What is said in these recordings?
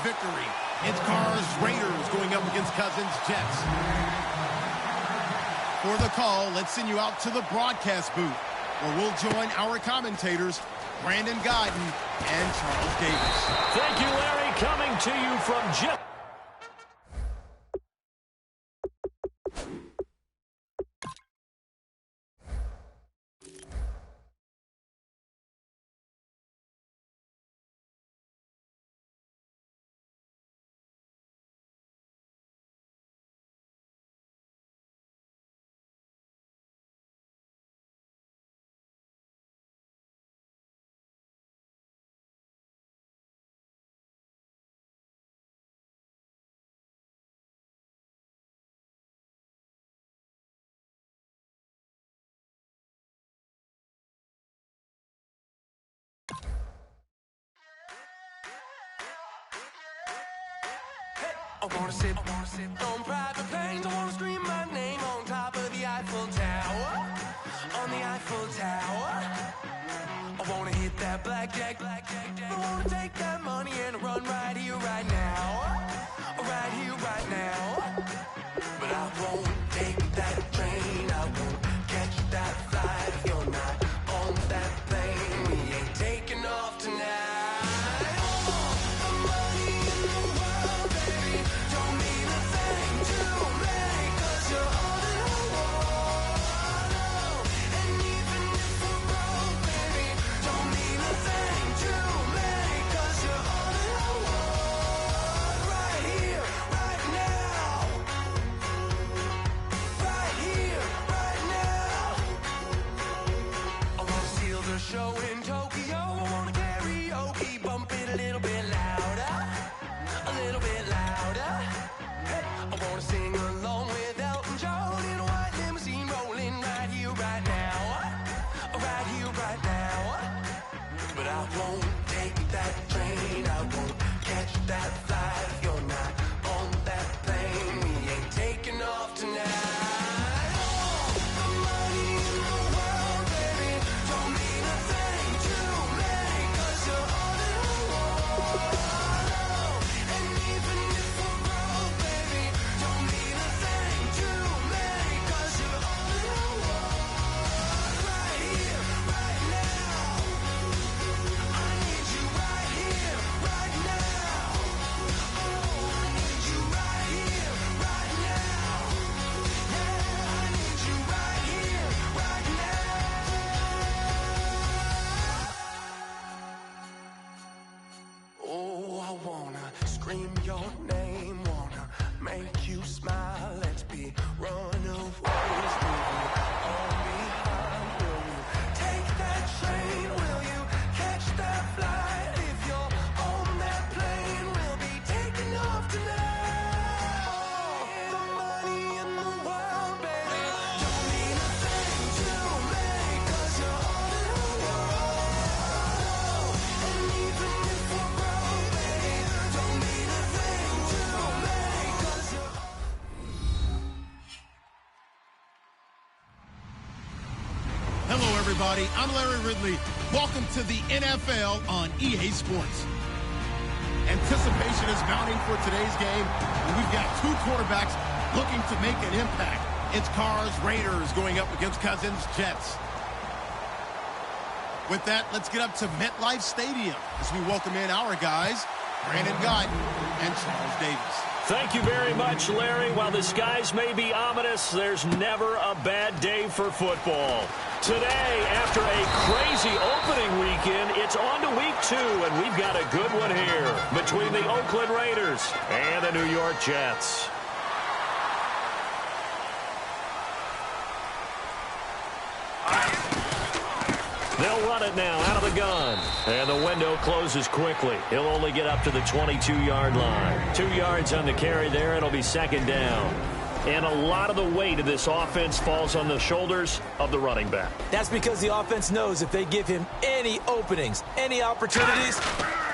victory. It's Carr's Raiders going up against Cousins' Jets. For the call, let's send you out to the broadcast booth, where we'll join our commentators, Brandon Guyton and Charles Davis. Thank you, Larry. Coming to you from Jet. I wanna sit on private planes. I wanna scream my name on top of the Eiffel Tower. On the Eiffel Tower. I wanna hit that blackjack. I wanna take that money and run right here, right now. Right here, right now. But I won't take that train. I won't catch that flight if you're not on that plane. We ain't taking off tonight. Show in Tokyo, I wanna karaoke, bump it a little bit louder, a little bit louder. Hey, I wanna sing along with Elton John in a white limousine, rolling right here, right now, right here, right now. But I won't take that train, I won't catch that flight if you're not on that plane. We ain't taking off tonight. Scream your name, wanna make you smile. Let's be runaways, leave you all behind. Will you take that train? Will you catch that flight? If you're on that plane, we'll be taking off tonight. The money in the world, baby, don't mean a thing to me, 'cause you're all in the world. And even if we're broke, baby, don't mean a thing to me, 'cause you're Hello, everybody. I'm Larry Ridley. Welcome to the NFL on EA Sports. Anticipation is mounting for today's game, and we've got two quarterbacks looking to make an impact. It's Carr's Raiders going up against Cousins' Jets. With that, let's get up to MetLife Stadium as we welcome in our guys, Brandon Guyton and Charles Davis. Thank you very much, Larry. While the skies may be ominous, there's never a bad day for football. Today, after a crazy opening weekend, it's on to week 2, and we've got a good one here between the Oakland Raiders and the New York Jets. They'll run it now out of the gun. And the window closes quickly. He'll only get up to the 22-yard line. 2 yards on the carry there. It'll be second down. And a lot of the weight of this offense falls on the shoulders of the running back. That's because the offense knows if they give him any openings, any opportunities,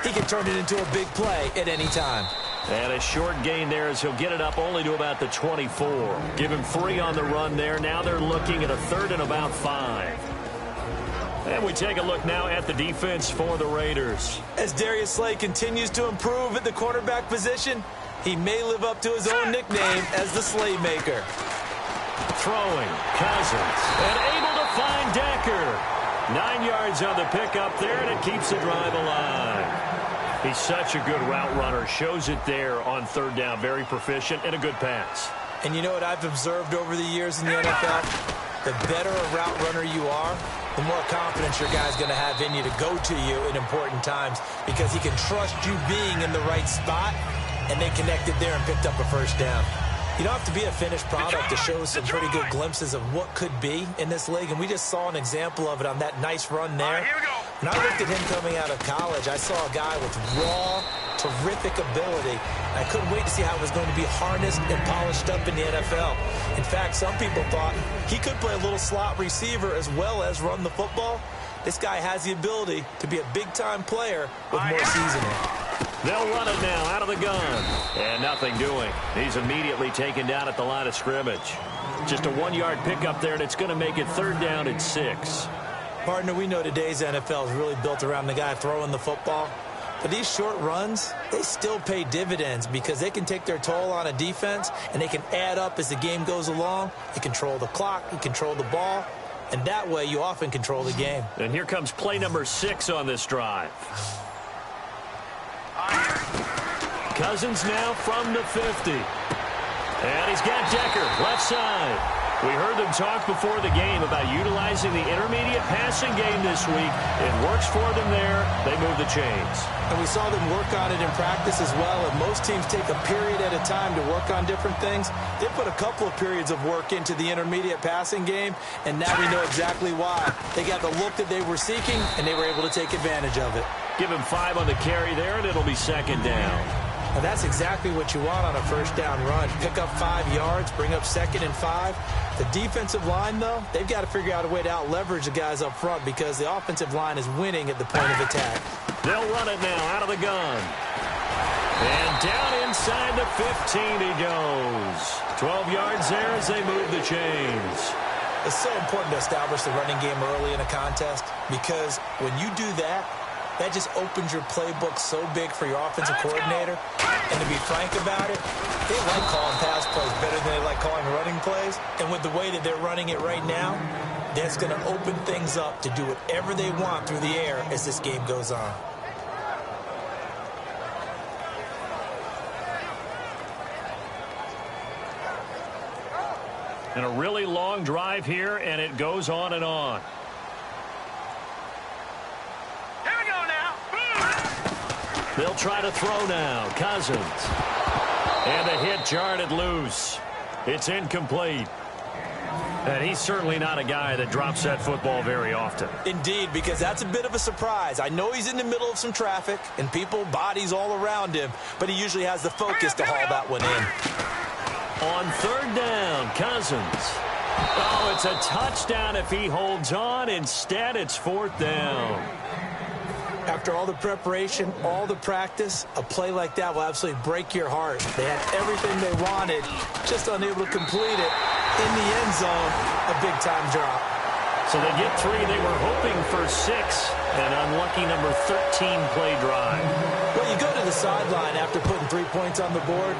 he can turn it into a big play at any time. And a short gain there as he'll get it up only to about the 24. Give him 3 on the run there. Now they're looking at a 3rd and about 5. And we take a look now at the defense for the Raiders. As Darius Slay continues to improve at the quarterback position, he may live up to his own nickname as the Slaymaker. Throwing, Cousins, and able to find Decker. 9 yards on the pickup there, and it keeps the drive alive. He's such a good route runner. Shows it there on third down. Very proficient and a good pass. And you know what I've observed over the years in the NFL? The better a route runner you are, the more confidence your guy's going to have in you to go to you in important times because he can trust you being in the right spot, and they connected there and picked up a first down. You don't have to be a finished product to show some pretty good glimpses of what could be in this league, and we just saw an example of it on that nice run there. When I looked at him coming out of college, I saw a guy with raw, terrific ability. I couldn't wait to see how it was going to be harnessed and polished up in the NFL. In fact, some people thought he could play a little slot receiver as well as run the football. This guy has the ability to be a big-time player with more seasoning. They'll run it now out of the gun. And nothing doing. He's immediately taken down at the line of scrimmage. Just a 1-yard pickup there, and it's going to make it third down and 6. Partner, we know today's NFL is really built around the guy throwing the football. But these short runs, they still pay dividends because they can take their toll on a defense, and they can add up as the game goes along. You control the clock, you control the ball, and that way you often control the game. And here comes play number 6 on this drive. Cousins now from the 50. And he's got Decker, left side. We heard them talk before the game about utilizing the intermediate passing game this week. It works for them there. They move the chains. And we saw them work on it in practice as well. And most teams take a period at a time to work on different things. They put a couple of periods of work into the intermediate passing game, and now we know exactly why. They got the look that they were seeking, and they were able to take advantage of it. Give him 5 on the carry there, and it'll be second down. And that's exactly what you want on a first down run. Pick up 5 yards, bring up 2nd and 5. The defensive line, though, they've got to figure out a way to out-leverage the guys up front because the offensive line is winning at the point of attack. They'll run it now out of the gun. And down inside the 15 he goes. 12 yards there as they move the chains. It's so important to establish the running game early in a contest because when you do that, that just opens your playbook so big for your offensive coordinator. And to be frank about it, they like calling pass plays better than they like calling running plays. And with the way that they're running it right now, that's going to open things up to do whatever they want through the air as this game goes on. And a really long drive here, and it goes on and on. They'll try to throw now. Cousins. And a hit jarred loose. It's incomplete. And he's certainly not a guy that drops that football very often. Indeed, because that's a bit of a surprise. I know he's in the middle of some traffic and people, bodies all around him, but he usually has the focus to haul that one in. On third down, Cousins. Oh, it's a touchdown if he holds on. Instead, it's fourth down. After all the preparation, all the practice, a play like that will absolutely break your heart. They had everything they wanted, just unable to complete it. In the end zone, a big-time drop. So they get 3. They were hoping for 6. An unlucky number 13 play drive. Well, you go to the sideline after putting 3 points on the board,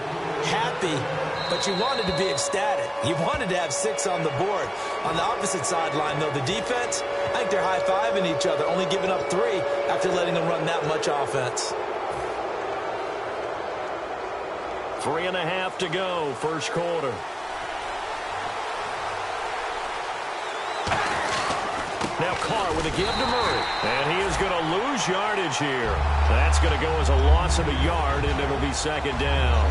happy, but you wanted to be ecstatic. You wanted to have 6 on the board. On the opposite sideline, though, the defense, I think they're high-fiving each other, only giving up 3 after letting them run that much offense. 3.5 to go, first quarter. Now Carr with a give to Murray. And he is going to lose yardage here. That's going to go as a loss of a yard, and it'll be second down.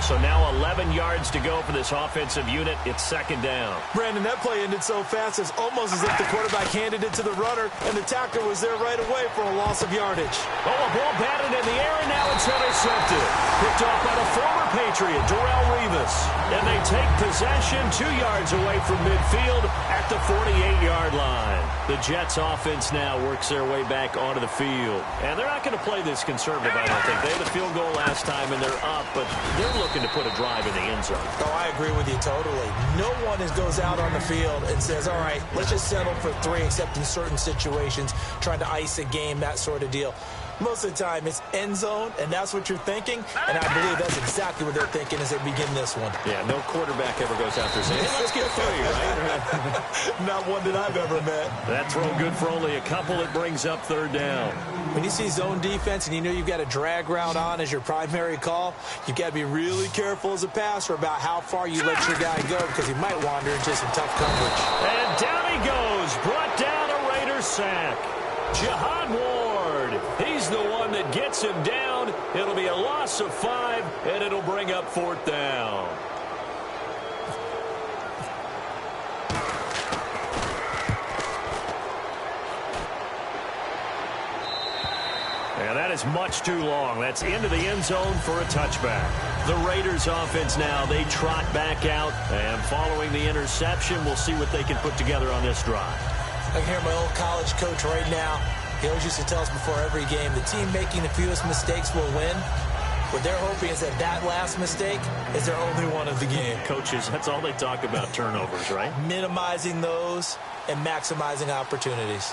So now 11 yards to go for this offensive unit. It's second down. Brandon, that play ended so fast, it's almost as if the quarterback handed it to the runner, and the tackler was there right away for a loss of yardage. Oh, a ball batted in the air, and now it's intercepted. Picked off by the former Patriot compatriot, Darrelle Revis. And they take possession 2 yards away from midfield at the 48-yard line. The Jets offense now works their way back onto the field. And they're not going to play this conservative, I don't think. They had the field goal last time, and they're up, but they're looking to put a drive in the end zone. Oh, I agree with you totally. No one goes out on the field and says, all right, let's just settle for 3, except in certain situations, trying to ice a game, that sort of deal. Most of the time, it's end zone, and that's what you're thinking, and I believe that's exactly what they're thinking as they begin this one. Yeah, no quarterback ever goes out there saying, hey, let's get 3, right? Not one that I've ever met. That throw good for only a couple. It brings up 3rd down. When you see zone defense and you know you've got a drag route on as your primary call, you've got to be really careful as a passer about how far you let your guy go because he might wander into some tough coverage. And down he goes. Brought down a Raiders sack. Jihad Ward. He's the one that gets him down. It'll be a loss of 5, and it'll bring up 4th down. And that is much too long. That's into the end zone for a touchback. The Raiders offense now, they trot back out. And following the interception, we'll see what they can put together on this drive. I can hear my old college coach right now. He always used to tell us before every game, the team making the fewest mistakes will win. What they're hoping is that last mistake is their only one of the game. Coaches, that's all they talk about, turnovers, right? Minimizing those and maximizing opportunities.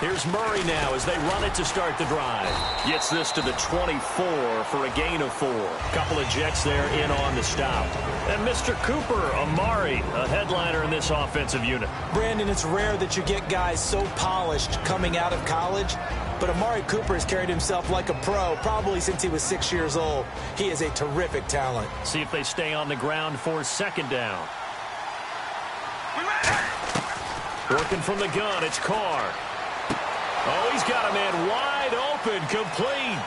Here's Murray now as they run it to start the drive. Gets this to the 24 for a gain of 4. Couple of Jets there in on the stop. And Mr. Cooper, Amari, a headliner in this offensive unit. Brandon, it's rare that you get guys so polished coming out of college, but Amari Cooper has carried himself like a pro probably since he was 6 years old. He is a terrific talent. See if they stay on the ground for 2nd down. Working from the gun, it's Carr. Oh, he's got a man wide open, complete.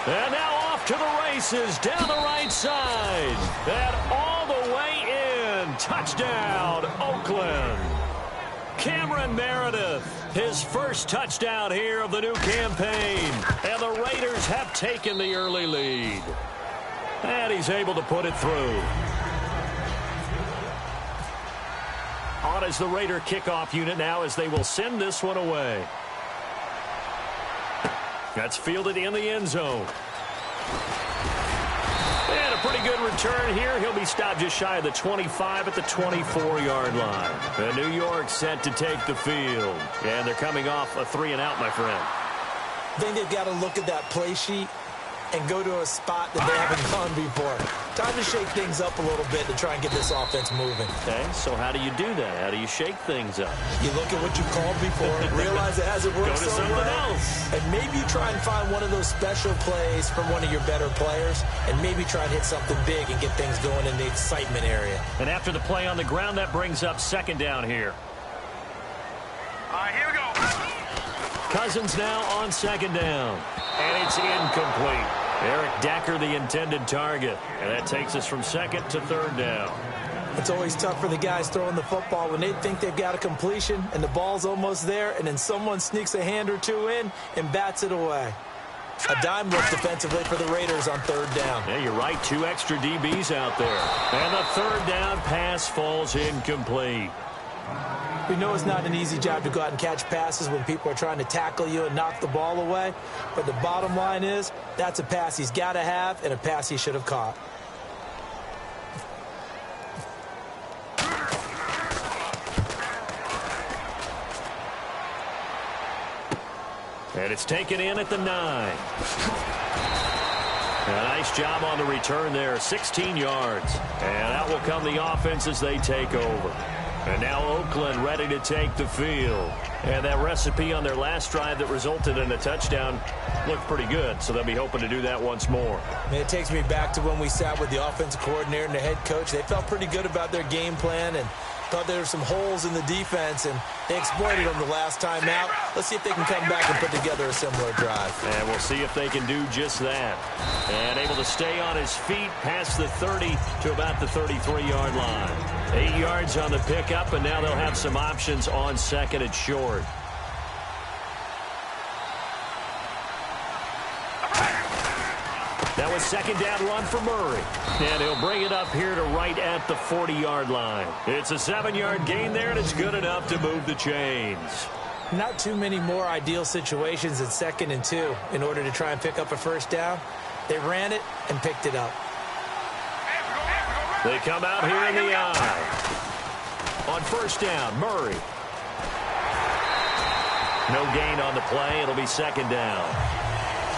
And now off to the races, down the right side. And all the way in. Touchdown, Oakland. Cameron Meredith, his first touchdown here of the new campaign. And the Raiders have taken the early lead. And he's able to put it through. On is the Raider kickoff unit now as they will send this one away. That's fielded in the end zone. And a pretty good return here. He'll be stopped just shy of the 25 at the 24-yard line. And New York set to take the field. And they're coming off a 3-and-out, my friend. I think they've got to look at that play sheet and go to a spot that they haven't gone before. Time to shake things up a little bit to try and get this offense moving. Okay, so how do you do that? How do you shake things up? You look at what you called before, realize it hasn't worked Go to so something well, else. and maybe you try and find one of those special plays from one of your better players, and maybe try and hit something big and get things going in the excitement area. And after the play on the ground, that brings up 2nd down here. All right, here we go. Cousins now on 2nd down. And it's incomplete. Eric Decker, the intended target. And that takes us from 2nd to 3rd down. It's always tough for the guys throwing the football when they think they've got a completion and the ball's almost there, and then someone sneaks a hand or two in and bats it away. A dime look defensively for the Raiders on 3rd down. Yeah, you're right. 2 extra DBs out there. And the 3rd down pass falls incomplete. We know it's not an easy job to go out and catch passes when people are trying to tackle you and knock the ball away. But the bottom line is, that's a pass he's got to have and a pass he should have caught. And it's taken in at the 9. A nice job on the return there, 16 yards. And out will come the offense as they take over. And now Oakland ready to take the field. And that recipe on their last drive that resulted in a touchdown looked pretty good, so they'll be hoping to do that once more. It takes me back to when we sat with the offensive coordinator and the head coach. They felt pretty good about their game plan, and Thought there were some holes in the defense, and they exploited them the last time out. Let's see if they can come back and put together a similar drive. And we'll see if they can do just that. And able to stay on his feet past the 30 to about the 33-yard line. 8 yards on the pickup, and now they'll have some options on second and short. That was second down run for Murray. And he'll bring it up here to right at the 40-yard line. It's a 7-yard gain there, and it's good enough to move the chains. Not too many more ideal situations in 2nd and 2 in order to try and pick up a first down. They ran it and picked it up. They come out here in the eye. On first down, Murray. No gain on the play. It'll be second down.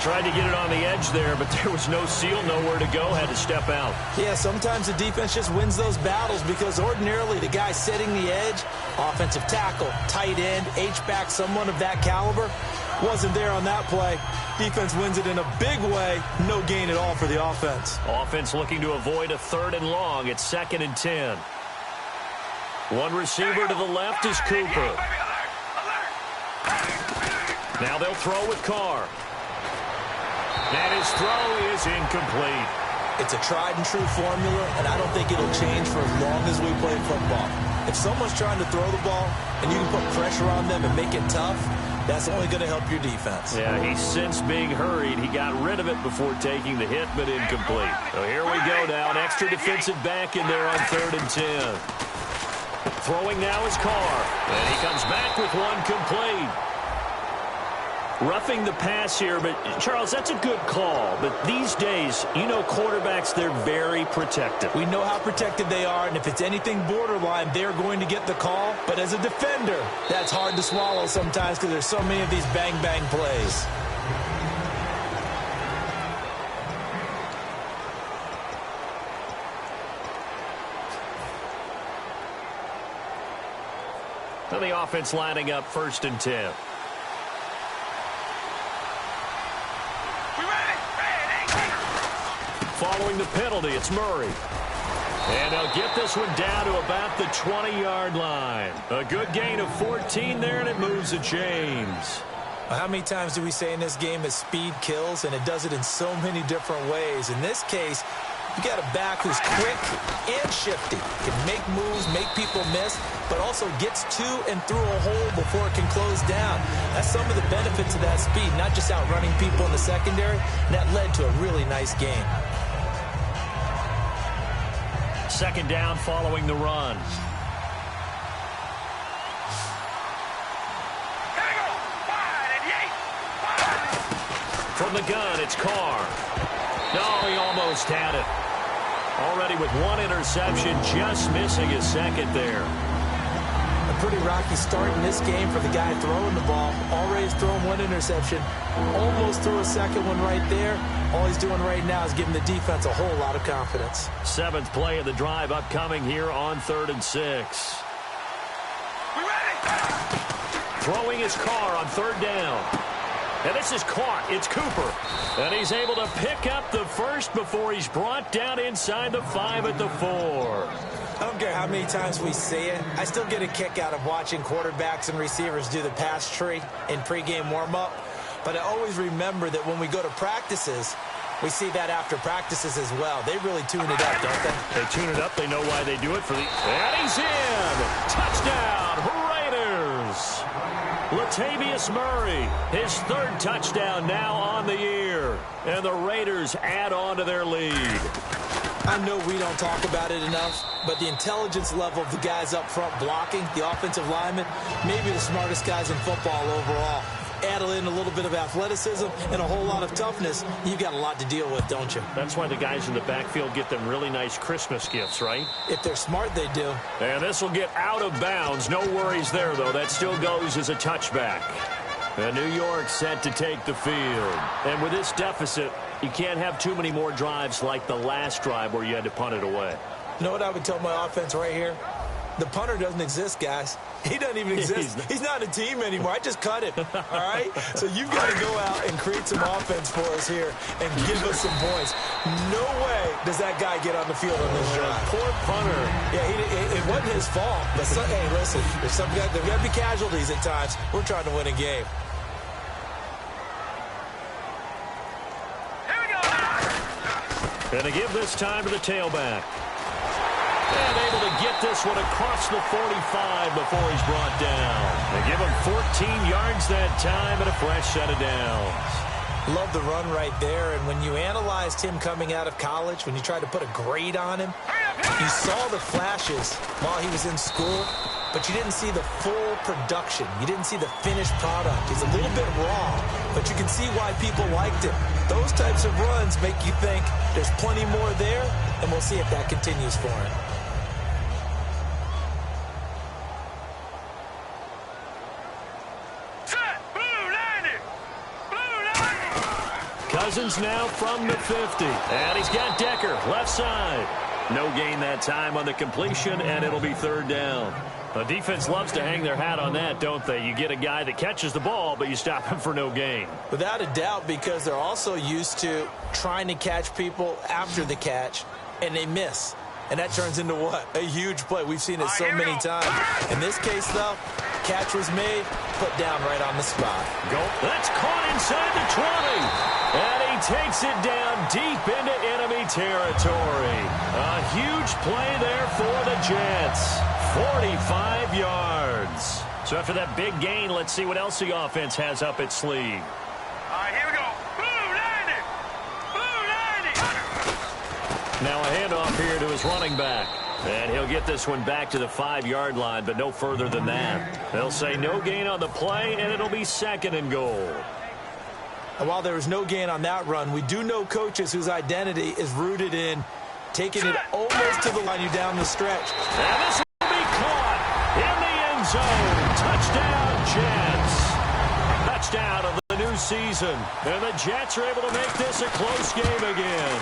Tried to get it on the edge there, but there was no seal, nowhere to go, had to step out. Yeah, sometimes the defense just wins those battles because ordinarily the guy setting the edge, offensive tackle, tight end, H-back, someone of that caliber, wasn't there on that play. Defense wins it in a big way. No gain at all for the offense. Offense looking to avoid a 3rd and long. It's 2nd and 10. One receiver to the left is Cooper. Now they'll throw with Carr. And his throw is incomplete. It's a tried-and-true formula, and I don't think it'll change for as long as we play football. If someone's trying to throw the ball and you can put pressure on them and make it tough, that's only going to help your defense. Yeah, he's since being hurried. He got rid of it before taking the hit, but incomplete. So here we go now. An extra defensive back in there on 3rd and 10. Throwing now is Carr. And he comes back with one complete. Roughing the pass here, but Charles, that's a good call. But these days, you know quarterbacks, they're very protective. We know how protected they are, and if it's anything borderline, they're going to get the call. But as a defender, that's hard to swallow sometimes because there's so many of these bang-bang plays. Now the offense lining up 1st and 10. Following the penalty, it's Murray. And they'll get this one down to about the 20-yard line. A good gain of 14 there, and it moves the chains. How many times do we say in this game that speed kills, and it does it in so many different ways? In this case, you got a back who's quick and shifty, can make moves, make people miss, but also gets to and through a hole before it can close down. That's some of the benefits of that speed, not just outrunning people in the secondary, and that led to a really nice game. Second down following the run. From the gun, it's Carr. No, he almost had it. Already with one interception, just missing his second there. A pretty rocky start in this game for the guy throwing the ball. Already thrown one interception. Almost threw a second one right there. All he's doing right now is giving the defense a whole lot of confidence. 7th play of the drive upcoming here on 3rd and 6. Throwing his Carr on 3rd down. And this is caught. It's Cooper. And he's able to pick up the first before he's brought down inside the 5 at the 4. I don't care how many times we say it. I still get a kick out of watching quarterbacks and receivers do the pass tree in pregame warm-up. But I always remember that when we go to practices, we see that after practices as well. They really tune it up, don't they? They tune it up. They know why they do it. And he's in. Touchdown, Raiders. Latavius Murray, his 3rd touchdown now on the year. And the Raiders add on to their lead. I know we don't talk about it enough, but the intelligence level of the guys up front blocking, the offensive linemen, maybe the smartest guys in football overall. Add in a little bit of athleticism and a whole lot of toughness, you've got a lot to deal with, don't you? That's why the guys in the backfield get them really nice Christmas gifts, right? If they're smart, they do. And this will get out of bounds. No worries there, though. That still goes as a touchback. And New York set to take the field. And with this deficit, you can't have too many more drives like the last drive where you had to punt it away. You know what I would tell my offense right here? The punter doesn't exist, guys. He doesn't even exist. He's not a team anymore. I just cut him, all right? So you've got to go out and create some offense for us here and give us some points. No way does that guy get on the field on this drive. Poor punter. Yeah, it wasn't his fault. But hey, listen, there's got to be casualties at times. We're trying to win a game. Here we go. And to give this time to the tailback. And able to get this one across the 45 before he's brought down. They give him 14 yards that time and a fresh set of downs. Love the run right there. And when you analyzed him coming out of college, when you tried to put a grade on him, you saw the flashes while he was in school, but you didn't see the full production. You didn't see the finished product. He's a little bit raw, but you can see why people liked him. Those types of runs make you think there's plenty more there, and we'll see if that continues for him. Cousins now from the 50. And he's got Decker left side. No gain that time on the completion, and it'll be third down. The defense loves to hang their hat on that, don't they? You get a guy that catches the ball, but you stop him for no gain. Without a doubt, because they're also used to trying to catch people after the catch, and they miss. And that turns into what? A huge play. We've seen it so many times. In this case, though, catch was made, put down right on the spot. That's caught inside the 20. And he takes it down deep into enemy territory. A huge play there for the Jets. 45 yards. So after that big gain, let's see what else the offense has up its sleeve. All right, here we go. Blue 90. Blue 90. Now a handoff here to his running back. And he'll get this one back to the 5-yard line, but no further than that. They'll say no gain on the play, and it'll be second and goal. And while there was no gain on that run, we do know coaches whose identity is rooted in taking it almost to the line, you down the stretch. And this will be caught in the end zone. Touchdown, Jets. Touchdown of the new season. And the Jets are able to make this a close game again.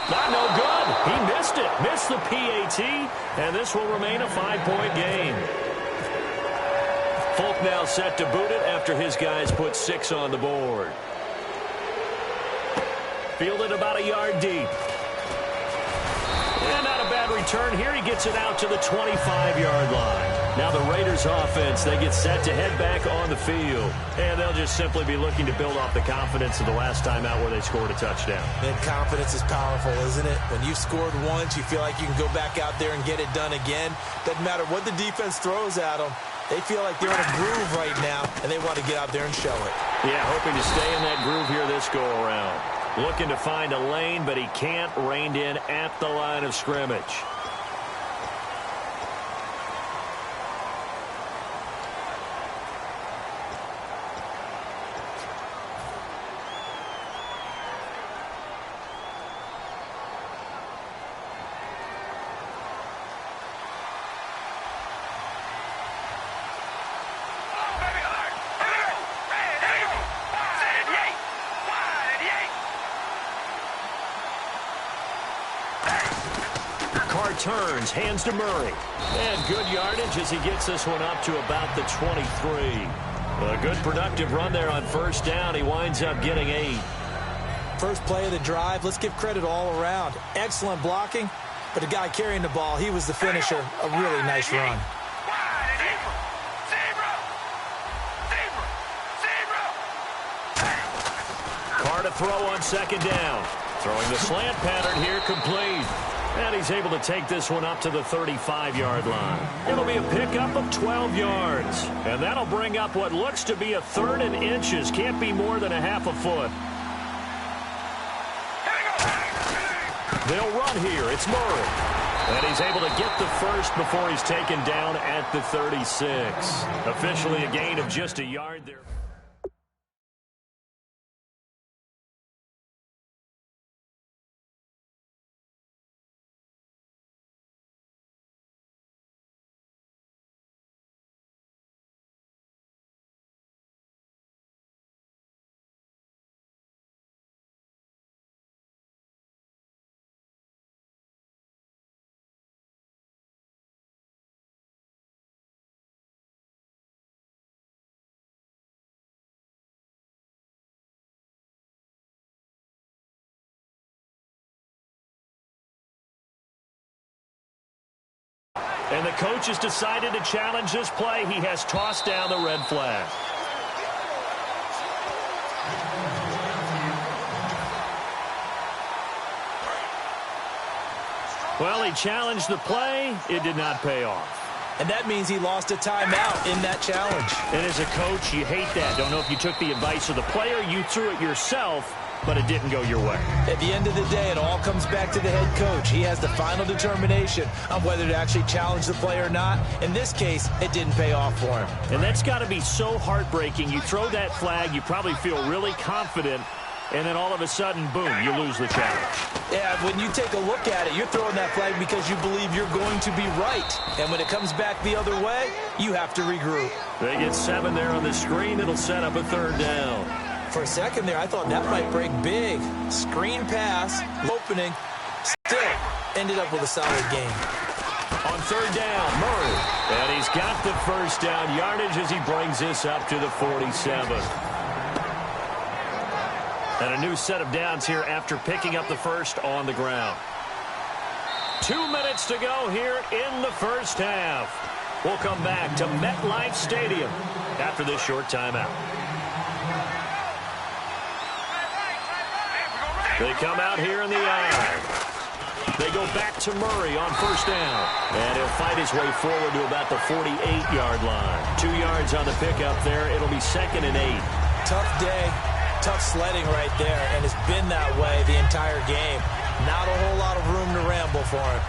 Not no good. He missed it. Missed the PAT. And this will remain a 5-point game. Folk now set to boot it after his guys put 6 on the board. Fielded about a yard deep. And not a bad return here. He gets it out to the 25-yard line. Now the Raiders offense, they get set to head back on the field. And they'll just simply be looking to build off the confidence of the last time out where they scored a touchdown. And confidence is powerful, isn't it? When you've scored once, you feel like you can go back out there and get it done again. Doesn't matter what the defense throws at them. They feel like they're in a groove right now, and they want to get out there and show it. Yeah, hoping to stay in that groove here this go-around. Looking to find a lane, but he can't. Reined in at the line of scrimmage. Turns, hands to Murray. And good yardage as he gets this one up to about the 23. A good productive run there on first down. He winds up getting 8. First play of the drive, let's give credit all around. Excellent blocking, but the guy carrying the ball, he was the finisher. A really nice run. Carr to throw on second down. Throwing the slant pattern here, complete. And he's able to take this one up to the 35-yard line. It'll be a pickup of 12 yards. And that'll bring up what looks to be a third and inches. Can't be more than a half a foot. They'll run here. It's Murray. And he's able to get the first before he's taken down at the 36. Officially a gain of just a yard there. And the coach has decided to challenge this play. He has tossed down the red flag. Well, he challenged the play. It did not pay off. And that means he lost a timeout in that challenge. And as a coach, you hate that. Don't know if you took the advice of the player, you threw it yourself, but it didn't go your way. At the end of the day, it all comes back to the head coach. He has the final determination on whether to actually challenge the play or not. In this case, it didn't pay off for him. And that's got to be so heartbreaking. You throw that flag, you probably feel really confident, and then all of a sudden, boom, you lose the challenge. Yeah, when you take a look at it, you're throwing that flag because you believe you're going to be right. And when it comes back the other way, you have to regroup. They get 7 there on the screen. It'll set up a 3rd down. For a second there, I thought that might break big. Screen pass, opening, still ended up with a solid gain. On 3rd down, Murray. And he's got the 1st down yardage as he brings this up to the 47. And a new set of downs here after picking up the 1st on the ground. 2 minutes to go here in the 1st half. We'll come back to MetLife Stadium after this short timeout. They come out here in the eye. They go back to Murray on 1st down. And he'll fight his way forward to about the 48-yard line. 2 yards on the pickup there. It'll be 2nd and 8. Tough day. Tough sledding right there, and it's been that way the entire game. Not a whole lot of room to ramble for him.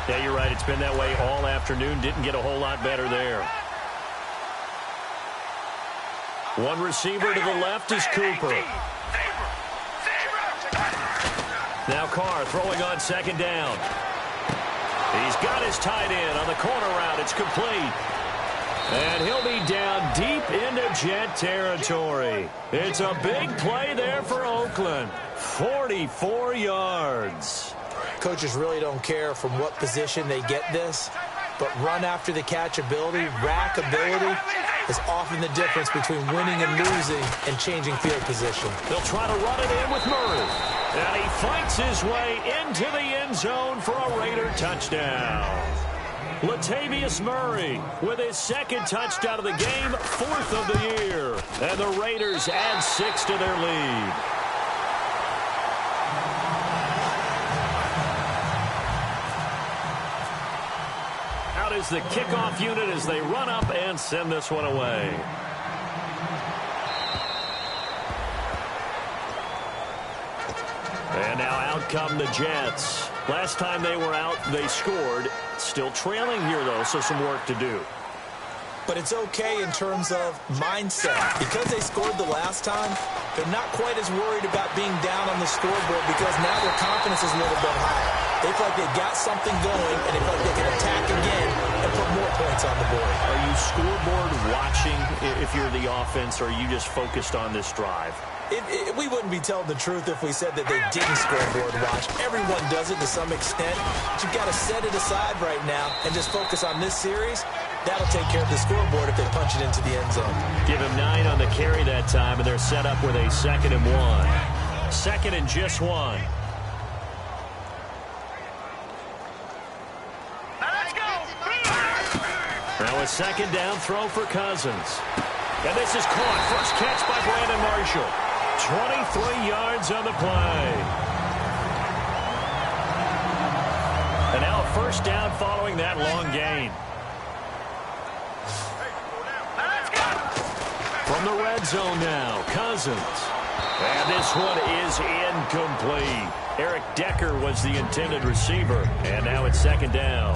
Yeah, you're right. It's been that way all afternoon. Didn't get a whole lot better there. One receiver to the left is Cooper. Now Carr throwing on 2nd down. He's got his tight end on the corner route. It's complete. And he'll be down deep into Jet territory. It's a big play there for Oakland. 44 yards. Coaches really don't care from what position they get this, but run after the catch ability, rack ability, is often the difference between winning and losing and changing field position. They'll try to run it in with Murray. And he fights his way into the end zone for a Raider touchdown. Latavius Murray with his 2nd touchdown of the game, 4th of the year. And the Raiders add 6 to their lead. Out is the kickoff unit as they run up and send this one away. And now out come the Jets. Last time they were out, they scored. Still trailing here, though, so some work to do. But it's okay in terms of mindset. Because they scored the last time, they're not quite as worried about being down on the scoreboard because now their confidence is a little bit higher. They feel like they've got something going, and they feel like they can attack again and put more points on the board. Are you scoreboard watching if you're the offense, or are you just focused on this drive? We wouldn't be telling the truth if we said that they didn't scoreboard watch. Everyone does it to some extent. But you've got to set it aside right now and just focus on this series. That'll take care of the scoreboard if they punch it into the end zone. Give him 9 on the carry that time, and they're set up with a 2nd and 1. 2nd and just 1. Let's go. Now a 2nd down throw for Cousins. And this is caught. First catch by Brandon Marshall. 23 yards on the play. And now a 1st down following that long gain. From the red zone now, Cousins. And this one is incomplete. Eric Decker was the intended receiver. And now it's 2nd down.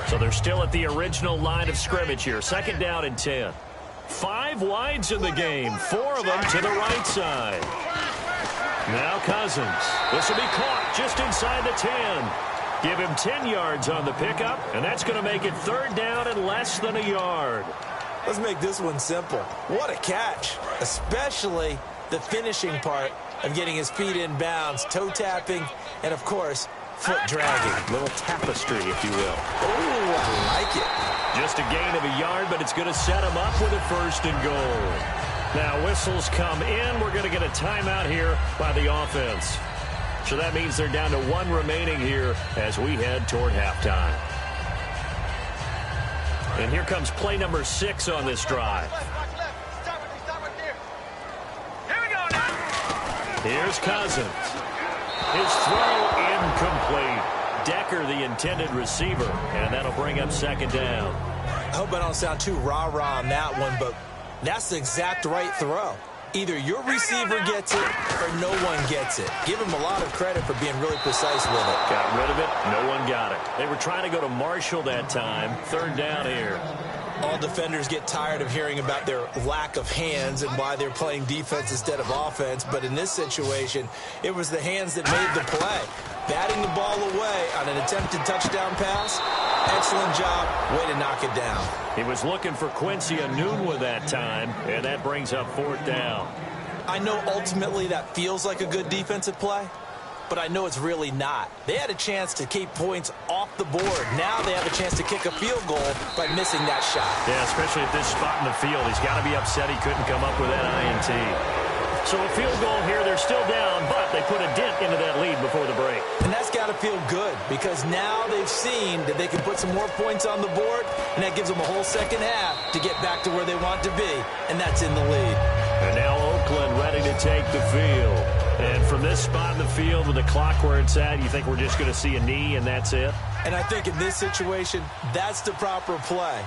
So they're still at the original line of scrimmage here. 2nd down and 10. 5 wides in the game. 4 of them to the right side. Now Cousins. This will be caught just inside the 10. Give him 10 yards on the pickup, and that's going to make it 3rd down and less than a yard. Let's make this one simple. What a catch, especially the finishing part of getting his feet in bounds, toe tapping, and, of course, foot dragging. Little tapestry, if you will. Oh, I like it. Just a gain of a yard, but it's going to set him up with a 1st and goal. Now whistles come in. We're going to get a timeout here by the offense. So that means they're down to 1 remaining here as we head toward halftime. And here comes play number 6 on this drive. Here we go now. Here's Cousins. His throw incomplete. Decker, the intended receiver, and that'll bring up 2nd down. I hope I don't sound too rah-rah on that one, but that's the exact right throw. Either your receiver gets it or no one gets it. Give him a lot of credit for being really precise with it. Got rid of it. No one got it. They were trying to go to Marshall that time. 3rd down here. All defenders get tired of hearing about their lack of hands and why they're playing defense instead of offense. But in this situation, it was the hands that made the play. Batting the ball away on an attempted touchdown pass. Excellent job. Way to knock it down. He was looking for Quincy Enunwa that time, and that brings up 4th down. I know ultimately that feels like a good defensive play, but I know it's really not. They had a chance to keep points off the board. Now they have a chance to kick a field goal by missing that shot. Yeah, especially at this spot in the field. He's got to be upset he couldn't come up with that INT. So a field goal here. They're still down, but they put a dent into that lead before the break. And that's got to feel good because now they've seen that they can put some more points on the board, and that gives them a whole second half to get back to where they want to be, and that's in the lead. And now Oakland ready to take the field. And from this spot in the field with the clock where it's at, you think we're just going to see a knee and that's it? And I think in this situation, that's the proper play.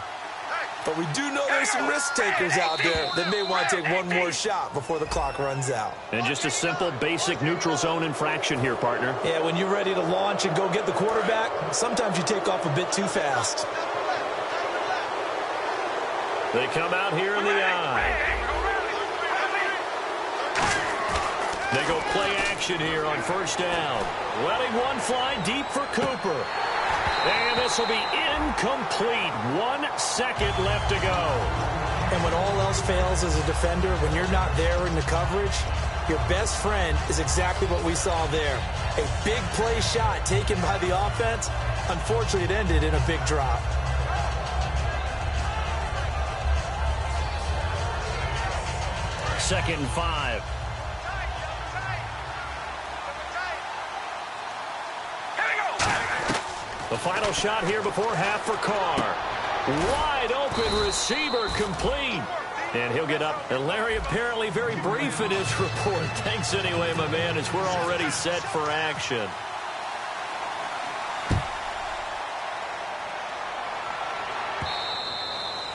But we do know there's some risk takers out there that may want to take one more shot before the clock runs out. And just a simple, basic neutral zone infraction here, partner. Yeah, when you're ready to launch and go get the quarterback, sometimes you take off a bit too fast. They come out here in the eye. They go play action here on 1st down. Letting one fly deep for Cooper. And this will be incomplete. 1 second left to go. And when all else fails as a defender, when you're not there in the coverage, your best friend is exactly what we saw there. A big play shot taken by the offense. Unfortunately, it ended in a big drop. Second and 5. The final shot here before half for Carr. Wide open receiver complete. And he'll get up. And Larry apparently very brief in his report. Thanks anyway, my man, as we're already set for action.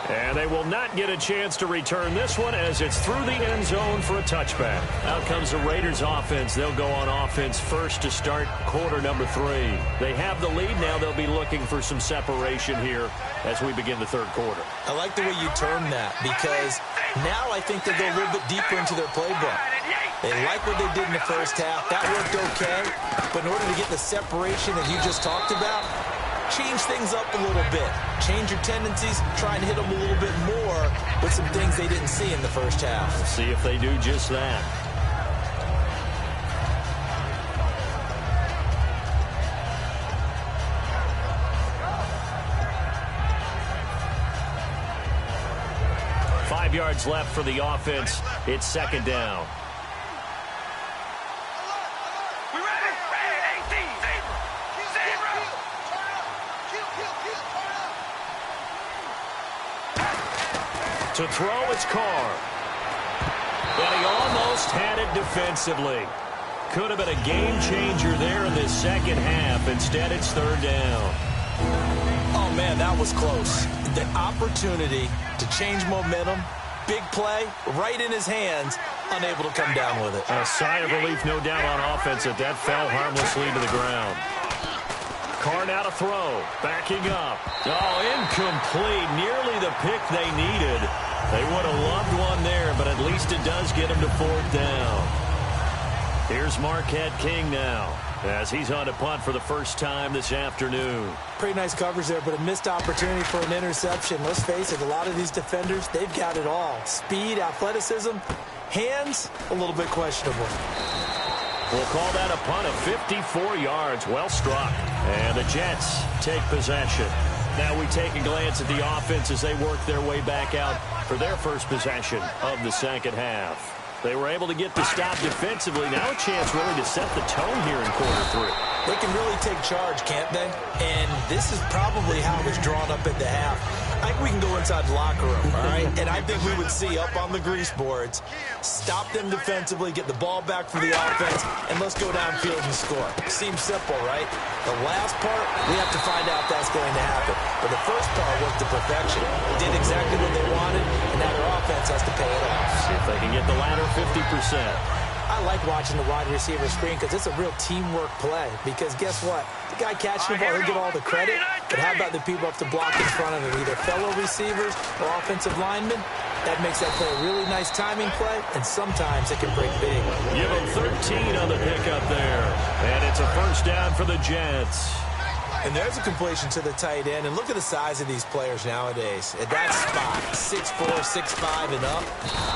And they will not get a chance to return this one as it's through the end zone for a touchback. Out comes the Raiders offense. They'll go on offense first to start quarter number 3. They have the lead. Now they'll be looking for some separation here as we begin the 3rd quarter. I like the way you term that because now I think they go a little bit deeper into their playbook. They like what they did in the first half. That worked okay. But in order to get the separation that you just talked about, change things up a little bit. Change your tendencies, try and hit them a little bit more with some things they didn't see in the first half. Let's see if they do just that. Five yards left for the offense. It's 2nd down. To throw, it's Carr. And he almost had it defensively. Could have been a game changer there in this second half. Instead, it's 3rd down. Oh, man, that was close. The opportunity to change momentum, big play, right in his hands, unable to come down with it. A sigh of relief, no doubt, on offense that fell harmlessly to the ground. Carr now to throw. Backing up. Oh, incomplete. Nearly the pick they needed. They would have loved one there, but at least it does get them to 4th down. Here's Marquette King now as he's on to punt for the first time this afternoon. Pretty nice coverage there, but a missed opportunity for an interception. Let's face it, a lot of these defenders, they've got it all. Speed, athleticism, hands, a little bit questionable. We'll call that a punt of 54 yards. Well struck. And the Jets take possession. Now we take a glance at the offense as they work their way back out for their first possession of the second half. They were able to get the stop defensively. Now a chance really to set the tone here in quarter three. They can really take charge, can't they? And this is probably how it was drawn up at the half. I think we can go inside the locker room, all right? And I think we would see up on the grease boards, stop them defensively, get the ball back for the offense, and let's go downfield and score. Seems simple, right? The last part, we have to find out if that's going to happen. But the first part worked to perfection. Did exactly what they wanted, and now their offense has to pay it off. See if they can get the latter 50%. I like watching the wide receiver screen because it's a real teamwork play. Because guess what? The guy catching the ball, he'll get all the credit. But how about the people up to block in front of him, either fellow receivers or offensive linemen? That makes that play a really nice timing play, and sometimes it can break big. Give him 13 on the pickup there. And it's a first down for the Jets. And there's a completion to the tight end. And look at the size of these players nowadays. At that spot, 6'4", 6'5", and up.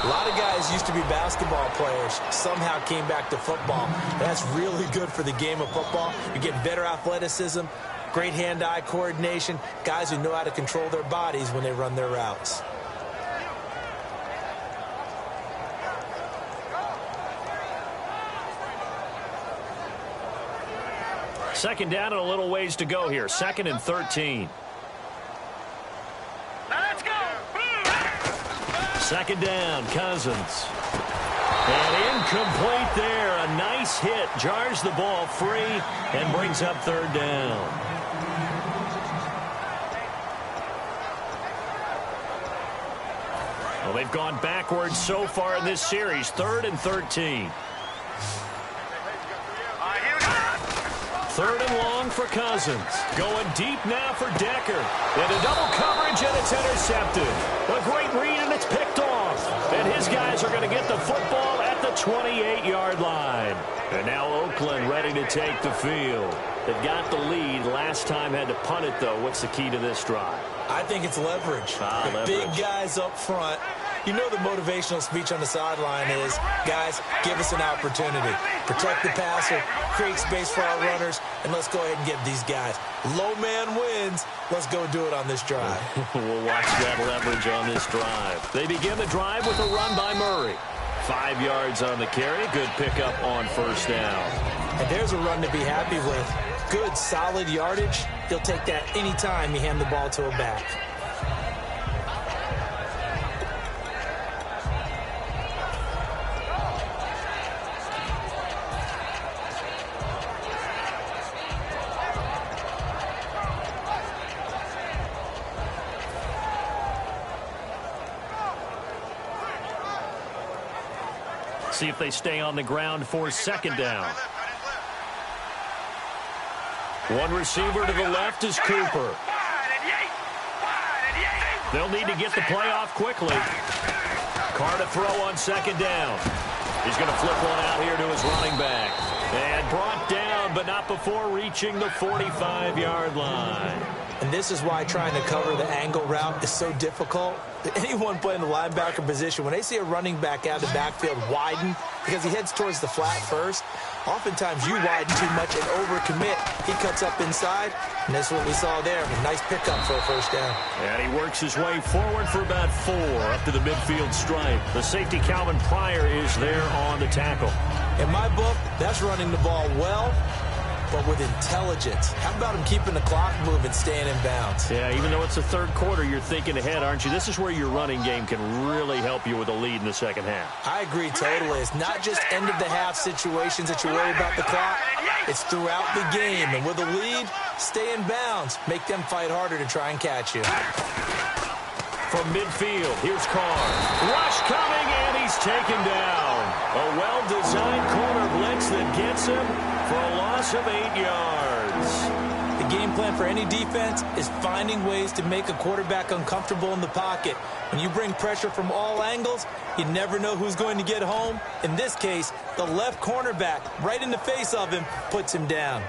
A lot of guys used to be basketball players. Somehow came back to football. That's really good for the game of football. You're getting better athleticism, great hand-eye coordination, guys who know how to control their bodies when they run their routes. Second down and a little ways to go here. 2nd and 13. Let's go. 2nd down, Cousins. And incomplete there. A nice hit. Jars the ball free and brings up 3rd down. Well, they've gone backwards so far in this series. 3rd and 13. 3rd and long for Cousins. Going deep now for Decker. Into double coverage, and it's intercepted. A great read, and it's picked off. And his guys are going to get the football at the 28-yard line. And now Oakland ready to take the field. They've got the lead. Last time had to punt it, though. What's the key to this drive? I think it's leverage. Leverage. Big guys up front. You know the motivational speech on the sideline is, guys, give us an opportunity. Protect the passer, create space for our runners, and let's go ahead and get these guys. Low man wins. Let's go do it on this drive. We'll watch that leverage on this drive. They begin the drive with a run by Murray. 5 yards on the carry. Good pickup on 1st down. And there's a run to be happy with. Good, solid yardage. He'll take that anytime you hand the ball to a back. See if they stay on the ground for 2nd down. One receiver to the left is Cooper. They'll need to get the play off quickly. Carr to throw on 2nd down. He's going to flip one out here to his running back. And brought down, but not before reaching the 45-yard line. And this is why trying to cover the angle route is so difficult. Anyone playing the linebacker position, when they see a running back out of the backfield widen, because he heads towards the flat first, oftentimes you widen too much and overcommit. He cuts up inside, and that's what we saw there. A nice pickup for a 1st down. And he works his way forward for about 4 up to the midfield stripe. The safety, Calvin Pryor, is there on the tackle. In my book, that's running the ball well, but with intelligence. How about him keeping the clock moving, staying in bounds? Yeah, even though it's the 3rd quarter, you're thinking ahead, aren't you? This is where your running game can really help you with a lead in the 2nd half. I agree totally. It's not just end-of-the-half situations that you worry about the clock. It's throughout the game. And with a lead, stay in bounds. Make them fight harder to try and catch you. From midfield, here's Carr. Rush coming, and he's taken down. A well-designed corner blitz that gets him for a loss of 8 yards. The game plan for any defense is finding ways to make a quarterback uncomfortable in the pocket. When you bring pressure from all angles, you never know who's going to get home. In this case, the left cornerback, right in the face of him, puts him down.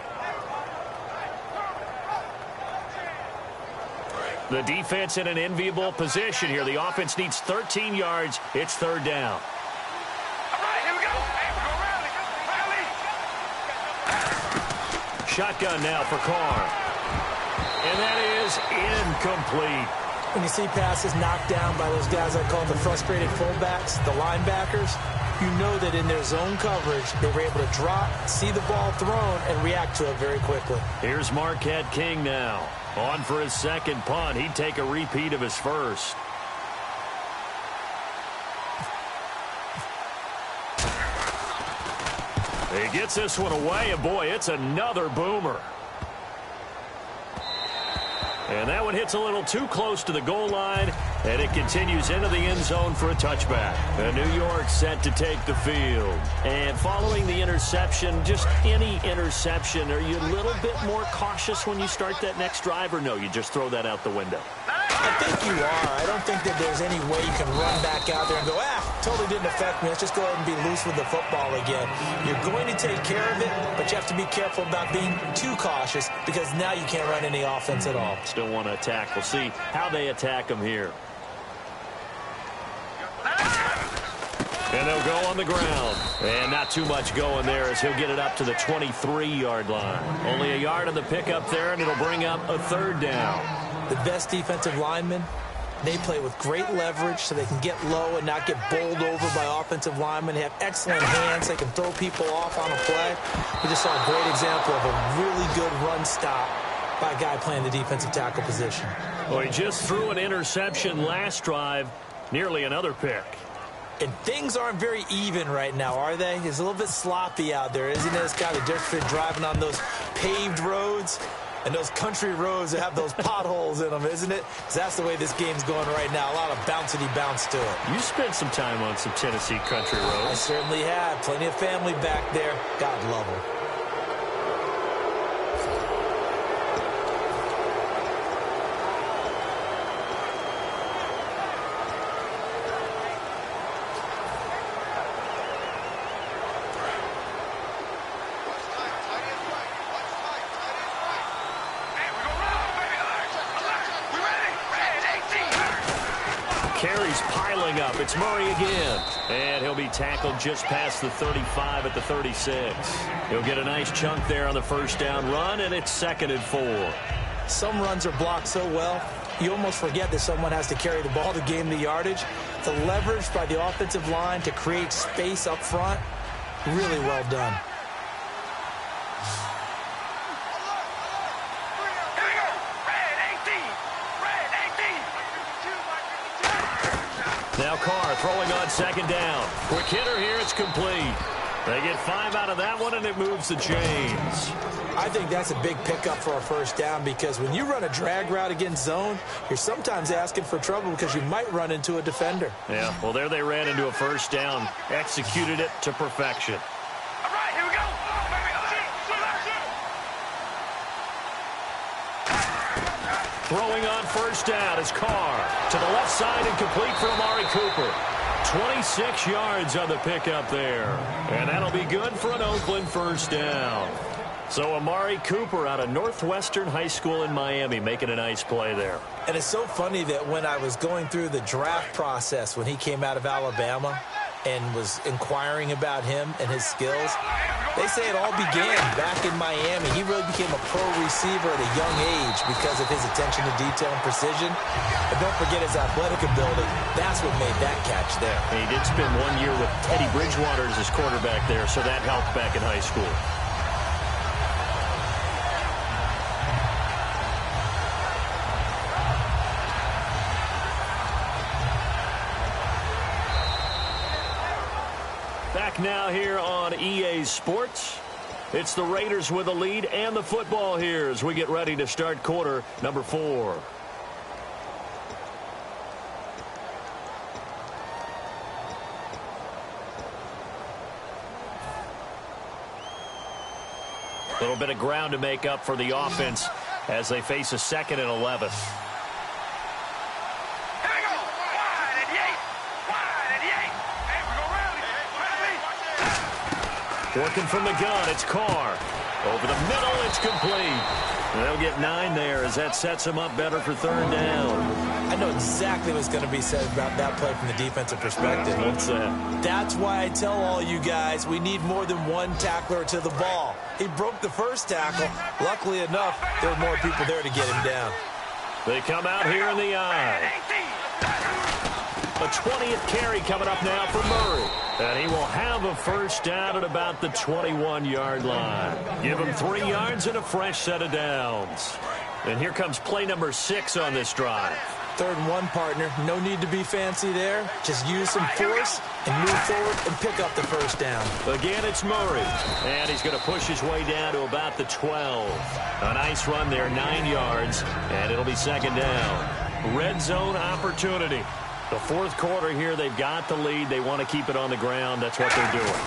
The defense in an enviable position here. The offense needs 13 yards. It's 3rd down. All right, here we go. Hey, we're going rally. Shotgun now for Carr. And that is incomplete. When you see passes knocked down by those guys I call the frustrated fullbacks, the linebackers, you know that in their zone coverage, they were able to drop, see the ball thrown, and react to it very quickly. Here's Marquette King now. On for his second punt. He'd take a repeat of his first. He gets this one away, and boy, it's another boomer. And that one hits a little too close to the goal line, and it continues into the end zone for a touchback. And New York set to take the field. And following the interception, just any interception, are you a little bit more cautious when you start that next drive, or no, you just throw that out the window? I think you are. I don't think that there's any way you can run back out there and go, totally didn't affect me. Let's just go ahead and be loose with the football again. You're going to take care of it, but you have to be careful about being too cautious because now you can't run any offense at all. Still want to attack. We'll see how they attack him here. And they'll go on the ground. And not too much going there as he'll get it up to the 23-yard line. Only a yard on the pickup there, and it'll bring up a third down. The best defensive linemen, they play with great leverage so they can get low and not get bowled over by offensive linemen. They have excellent hands. They can throw people off on a play. We just saw a great example of a really good run stop by a guy playing the defensive tackle position. Well, he just threw an interception last drive, nearly another pick. And things aren't very even right now, are they? It's a little bit sloppy out there, isn't it? It's got a difference between driving on those paved roads and those country roads that have those potholes in them, isn't it? 'Cause that's the way this game's going right now. A lot of bouncy bounce to it. You spent some time on some Tennessee country roads. I certainly have. Plenty of family back there. God love them. Carries piling up. It's Murray again. And he'll be tackled just past the 35 at the 36. He'll get a nice chunk there on the first down run, and it's 2nd and 4. Some runs are blocked so well, you almost forget that someone has to carry the ball to gain the yardage. The leverage by the offensive line to create space up front, really well done. Now Carr throwing on 2nd down. Quick hitter here, it's complete. They get 5 out of that one, and it moves the chains. I think that's a big pickup for a first down because when you run a drag route against zone, you're sometimes asking for trouble because you might run into a defender. Yeah, well, there they ran into a first down. Executed it to perfection. All right, here we go. Throwing on first down is Carr. To the left side and complete for Amari Cooper. 26 yards on the pickup there. And that'll be good for an Oakland first down. So Amari Cooper out of Northwestern High School in Miami making a nice play there. And it's so funny that when I was going through the draft process when he came out of Alabama and was inquiring about him and his skills, they say it all began back in Miami. He really became a pro receiver at a young age because of his attention to detail and precision. But don't forget his athletic ability. That's what made that catch there. And he did spend 1 year with Teddy Bridgewater as his quarterback there, so that helped back in high school. Back now here on EA Sports. It's the Raiders with a lead and the football here as we get ready to start quarter number 4. A little bit of ground to make up for the offense as they face a 2nd and 11. Working from the gun, it's Carr. Over the middle, it's complete. And they'll get 9 there as that sets them up better for 3rd down. I know exactly what's going to be said about that play from the defensive perspective. What's that? That's why I tell all you guys we need more than one tackler to the ball. He broke the first tackle. Luckily enough, there were more people there to get him down. They come out here in the eye. A 20th carry coming up now for Murray. And he will have a first down at about the 21-yard line. Give him 3 yards and a fresh set of downs. And here comes play number 6 on this drive. 3rd and 1, partner. No need to be fancy there. Just use some force and move forward and pick up the first down. Again, it's Murray. And he's going to push his way down to about the 12. A nice run there, 9 yards. And it'll be 2nd down. Red zone opportunity. The 4th quarter here, they've got the lead. They want to keep it on the ground. That's what they're doing.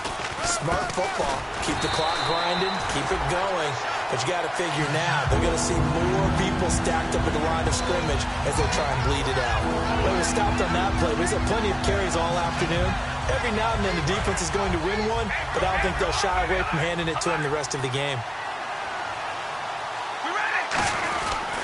Smart football. Keep the clock grinding. Keep it going. But you got to figure now, they're going to see more people stacked up at the line of scrimmage as they try and bleed it out. They were stopped on that play, but he's had plenty of carries all afternoon. Every now and then the defense is going to win one, but I don't think they'll shy away from handing it to him the rest of the game.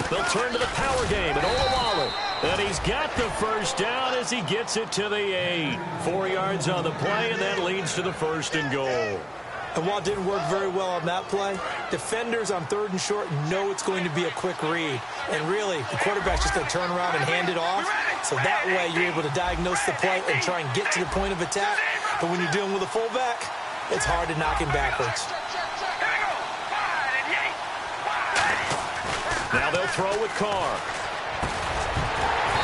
They'll turn to the power game, and Olawale. And he's got the first down as he gets it to the 8. 4 yards on the play, and that leads to the 1st and goal. And while it didn't work very well on that play, defenders on 3rd and short know it's going to be a quick read. And really, the quarterback's just going to turn around and hand it off. So that way, you're able to diagnose the play and try and get to the point of attack. But when you're dealing with a fullback, it's hard to knock him backwards. Now they'll throw with Carr.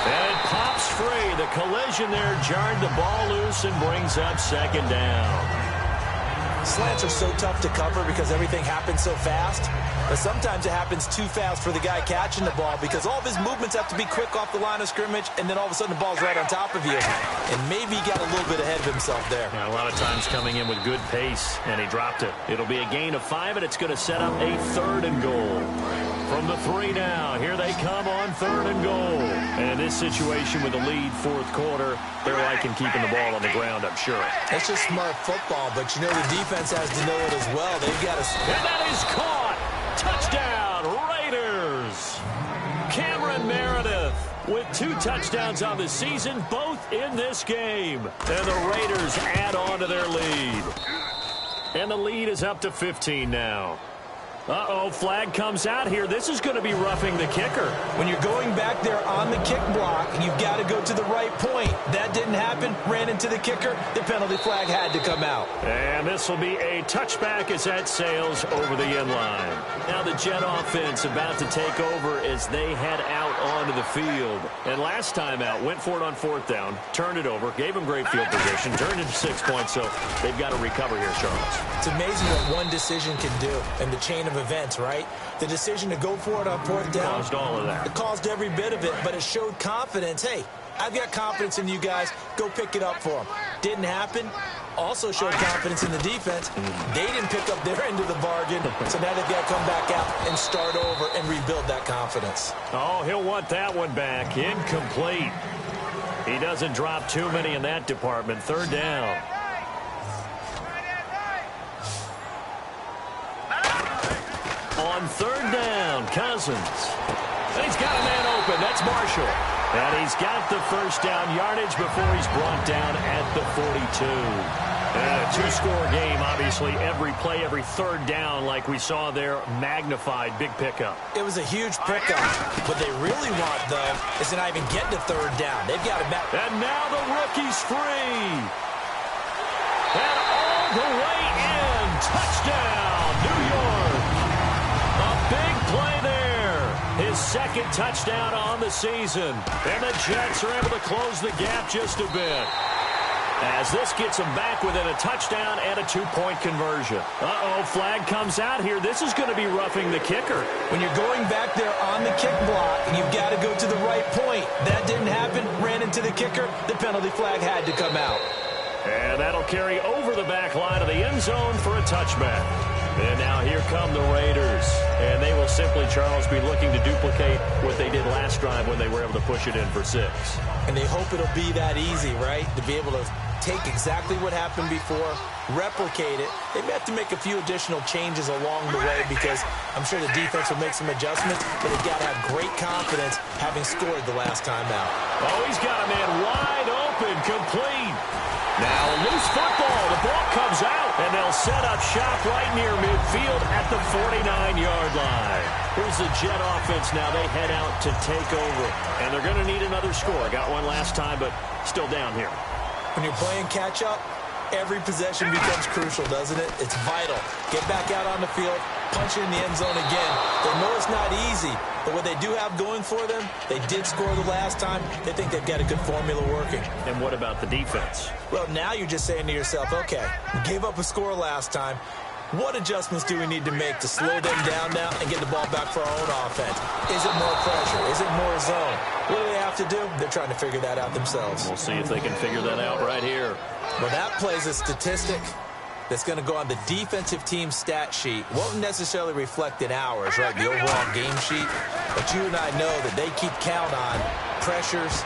And it pops free. The collision there jarred the ball loose and brings up 2nd down. Slants are so tough to cover because everything happens so fast. But sometimes it happens too fast for the guy catching the ball because all of his movements have to be quick off the line of scrimmage, and then all of a sudden the ball's right on top of you. And maybe he got a little bit ahead of himself there. Yeah, a lot of times coming in with good pace, and he dropped it. It'll be a gain of 5, and it's going to set up a 3rd and goal. From the 3 now, here they come on 3rd and goal. And this situation with the lead 4th quarter, they're liking keeping the ball on the ground, I'm sure. It's just smart football, but you know the defense has to know it as well. They've got to... And that is caught! Touchdown, Raiders! Cameron Meredith with 2 touchdowns on the season, both in this game. And the Raiders add on to their lead. And the lead is up to 15 now. Uh-oh, flag comes out here. This is going to be roughing the kicker. When you're going back there on the kick block, you've got to go to the right point. That didn't happen. Ran into the kicker. The penalty flag had to come out. And this will be a touchback as that sails over the end line. Now the Jet offense about to take over as they head out onto the field. And last time out, went for it on 4th down, turned it over, gave them great field position, turned it to 6 points, so they've got to recover here, Charles. It's amazing what one decision can do in the chain of events, right? The decision to go for it on 4th down caused all of that. It caused every bit of it, but it showed confidence. Hey, I've got confidence in you guys. Go pick it up for them. Didn't happen. Also showed confidence in the defense. They didn't pick up their end of the bargain, so now they've got to come back out and start over and rebuild that confidence. Oh, he'll want that one back. Incomplete. He doesn't drop too many in that department. 3rd down. On 3rd down, Cousins. And he's got a man open. That's Marshall. And he's got the first down yardage before he's brought down at the 42. And a 2-score game, obviously. Every play, every 3rd down, like we saw there, magnified. Big pickup. It was a huge pickup. What they really want, though, is to not even get to 3rd down. They've got to back. And now the rookie's free. And all the way in. Touchdown, New York. A big play there. His 2nd touchdown on the season. And the Jets are able to close the gap just a bit. As this gets them back within a touchdown and a 2-point conversion. Uh-oh, flag comes out here. This is going to be roughing the kicker. When you're going back there on the kick block, you've got to go to the right point. That didn't happen. Ran into the kicker. The penalty flag had to come out. And that'll carry over the back line of the end zone for a touchback. And now here come the Raiders. And they will simply, Charles, be looking to duplicate what they did last drive when they were able to push it in for 6. And they hope it'll be that easy, right? To be able to take exactly what happened before, replicate it. They may have to make a few additional changes along the way because I'm sure the defense will make some adjustments, but they've got to have great confidence having scored the last time out. Oh, he's got a man wide open, complete. Now a loose football. The ball comes out, and they'll set up shop right near midfield at the 49-yard line. Here's the Jet offense now. They head out to take over, and they're going to need another score. Got one last time, but still down here. When you're playing catch-up, every possession becomes crucial, doesn't it? It's vital. Get back out on the field, punch in the end zone again. They know it's not easy, but what they do have going for them, they did score the last time. They think they've got a good formula working. And what about the defense? Well, now you're just saying to yourself, okay, we gave up a score last time. What adjustments do we need to make to slow them down now and get the ball back for our own offense? Is it more pressure? Is it more zone? What do they have to do? They're trying to figure that out themselves. We'll see if they can figure that out right here. Well, that plays a statistic that's going to go on the defensive team stat sheet. Won't necessarily reflect in ours, right, the overall game sheet. But you and I know that they keep count on pressures,